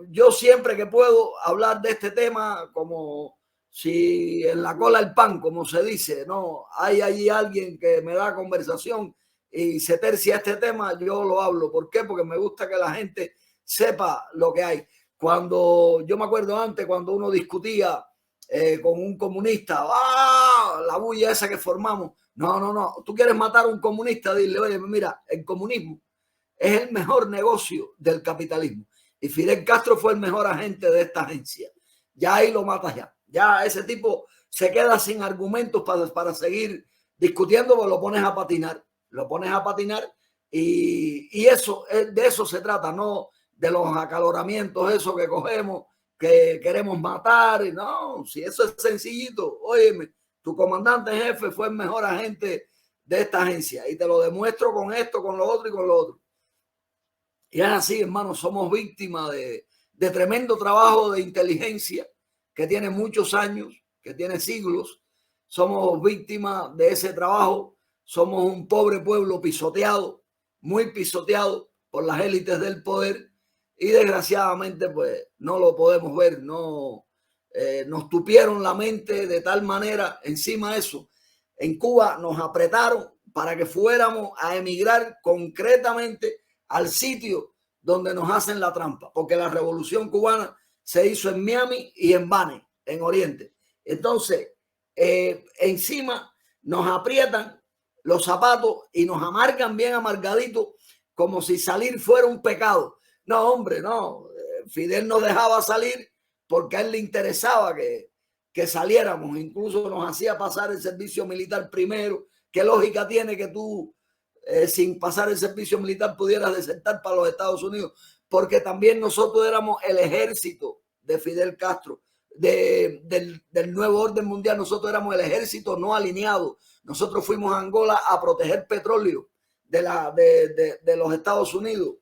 yo siempre que puedo hablar de este tema como si en la cola el pan, como se dice, no hay allí alguien que me da conversación y se tercia este tema, yo lo hablo. ¿Por qué? Porque me gusta que la gente sepa lo que hay. Cuando yo me acuerdo antes, cuando uno discutía con un comunista, ¡ah! La bulla esa que formamos. No. Tú quieres matar a un comunista, dile, oye, mira, el comunismo es el mejor negocio del capitalismo. Y Fidel Castro fue el mejor agente de esta agencia. Ya ahí lo matas ya. Ya ese tipo se queda sin argumentos para seguir discutiendo, pues lo pones a patinar. Lo pones a patinar y eso, de eso se trata, no de los acaloramientos, eso que cogemos, que queremos matar. Y no, si eso es sencillito, óyeme, tu comandante en jefe fue el mejor agente de esta agencia y te lo demuestro con esto, con lo otro y con lo otro. Y es así, hermano, somos víctimas de tremendo trabajo de inteligencia que tiene muchos años, que tiene siglos. Somos víctimas de ese trabajo. Somos un pobre pueblo pisoteado, muy pisoteado por las élites del poder y desgraciadamente pues no lo podemos ver. No, nos tupieron la mente de tal manera encima de eso. En Cuba nos apretaron para que fuéramos a emigrar concretamente al sitio donde nos hacen la trampa, porque la revolución cubana se hizo en Miami y en Bani, en Oriente. Entonces, encima nos aprietan los zapatos y nos amargan bien amargaditos, como si salir fuera un pecado. No, hombre, no. Fidel nos dejaba salir porque a él le interesaba que saliéramos. Incluso nos hacía pasar el servicio militar primero. ¿Qué lógica tiene que tú, sin pasar el servicio militar, pudieras desertar para los Estados Unidos? Porque también nosotros éramos el ejército de Fidel Castro, del nuevo orden mundial. Nosotros éramos el ejército no alineado. Nosotros fuimos a Angola a proteger petróleo de los Estados Unidos.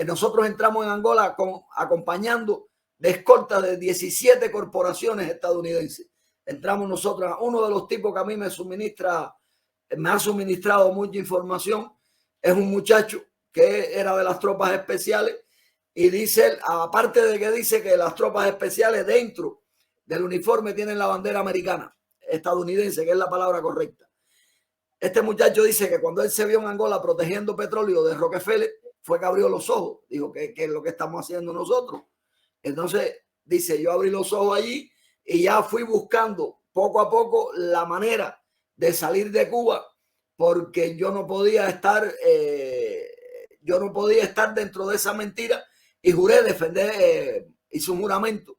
Nosotros entramos en Angola acompañando de escolta de 17 corporaciones estadounidenses. Entramos nosotros. Uno de los tipos que a mí me ha suministrado mucha información es un muchacho que era de las tropas especiales, y dice, aparte de que dice que las tropas especiales dentro del uniforme tienen la bandera americana, estadounidense, que es la palabra correcta. Este muchacho dice que cuando él se vio en Angola protegiendo petróleo de Rockefeller, fue que abrió los ojos. Dijo, ¿qué es lo que estamos haciendo nosotros? Entonces dice, yo abrí los ojos allí y ya fui buscando poco a poco la manera de salir de Cuba, porque yo no podía estar dentro de esa mentira, y juré defender, hice un juramento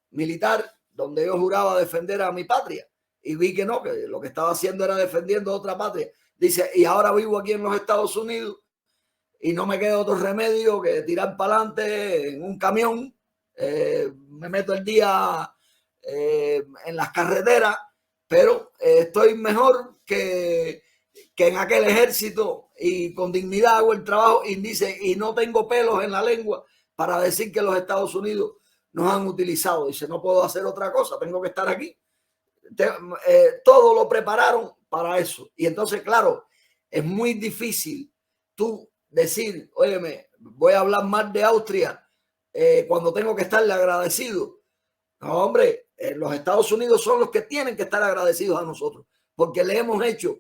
militar donde yo juraba defender a mi patria, y vi que no, que lo que estaba haciendo era defendiendo a otra patria. Dice, y ahora vivo aquí en los Estados Unidos y no me queda otro remedio que tirar para adelante en un camión. Me meto el día en las carreteras, pero estoy mejor que en aquel ejército, y con dignidad hago el trabajo, y dice, y no tengo pelos en la lengua para decir que los Estados Unidos nos han utilizado. Dice, no puedo hacer otra cosa, tengo que estar aquí. Todo lo prepararon para eso. Y entonces, claro, es muy difícil tú decir, óyeme, voy a hablar más de Austria cuando tengo que estarle agradecido. No, hombre, los Estados Unidos son los que tienen que estar agradecidos a nosotros, porque le hemos hecho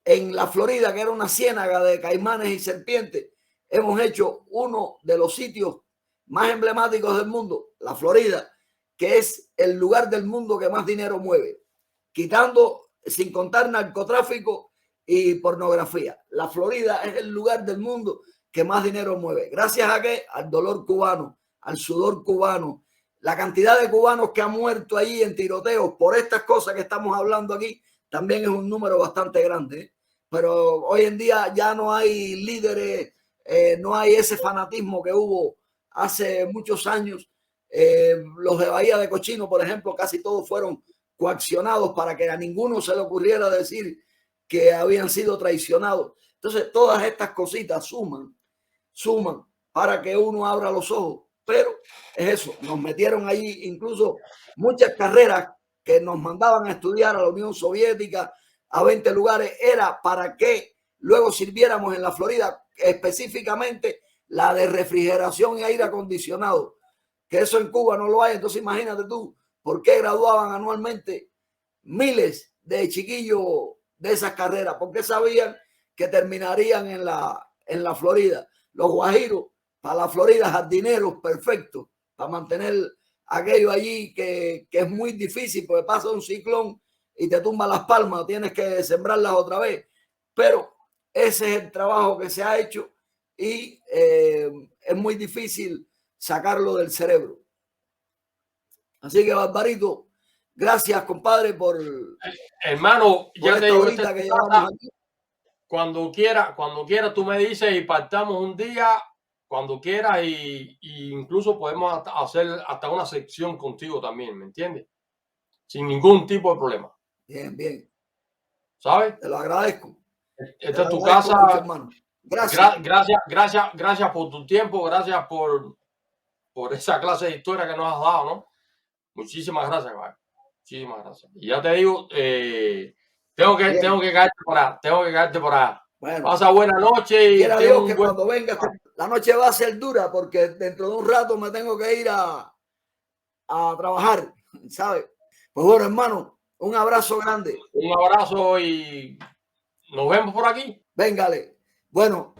en la Florida, que era una ciénaga de caimanes y serpientes, hemos hecho uno de los sitios más emblemáticos del mundo, la Florida, que es el lugar del mundo que más dinero mueve, quitando, sin contar narcotráfico y pornografía. La Florida es el lugar del mundo que más dinero mueve. ¿Gracias a qué? Al dolor cubano, al sudor cubano. La cantidad de cubanos que han muerto allí en tiroteos por estas cosas que estamos hablando aquí también es un número bastante grande, ¿eh? Pero hoy en día ya no hay líderes, no hay ese fanatismo que hubo hace muchos años. Los de Bahía de Cochino, por ejemplo, casi todos fueron coaccionados para que a ninguno se le ocurriera decir que habían sido traicionados. Entonces, todas estas cositas suman para que uno abra los ojos. Pero es eso, nos metieron allí incluso muchas carreras que nos mandaban a estudiar a la Unión Soviética, a 20 lugares, era para que luego sirviéramos en la Florida, específicamente la de refrigeración y aire acondicionado, que eso en Cuba no lo hay. Entonces imagínate tú, ¿por qué graduaban anualmente miles de chiquillos de esas carreras? Porque sabían que terminarían en la Florida. Los guajiros, para la Florida, jardineros perfectos, para mantener aquello allí que es muy difícil, porque pasa un ciclón y te tumba las palmas, tienes que sembrarlas otra vez. Pero ese es el trabajo que se ha hecho, y es muy difícil sacarlo del cerebro. Así que, Barbarito, gracias, compadre, por... Hermano, ya te digo, cuando quiera tú me dices y partamos un día, cuando quieras, y incluso podemos hacer hasta una sección contigo también, ¿me entiendes? Sin ningún tipo de problema. Bien, bien. ¿Sabes? Te lo agradezco. Esta es tu casa. Mucho, hermano. Gracias. Gracias por tu tiempo, gracias por esa clase de historia que nos has dado, ¿no? Muchísimas gracias, Juan. Muchísimas gracias. Y ya te digo, tengo que caerte por allá. Bueno, pasa buena noche y quiera Dios que cuando venga, la noche va a ser dura, porque dentro de un rato me tengo que ir a trabajar, ¿sabes? Pues bueno, hermano, un abrazo grande. Un abrazo y nos vemos por aquí. Véngale. Bueno.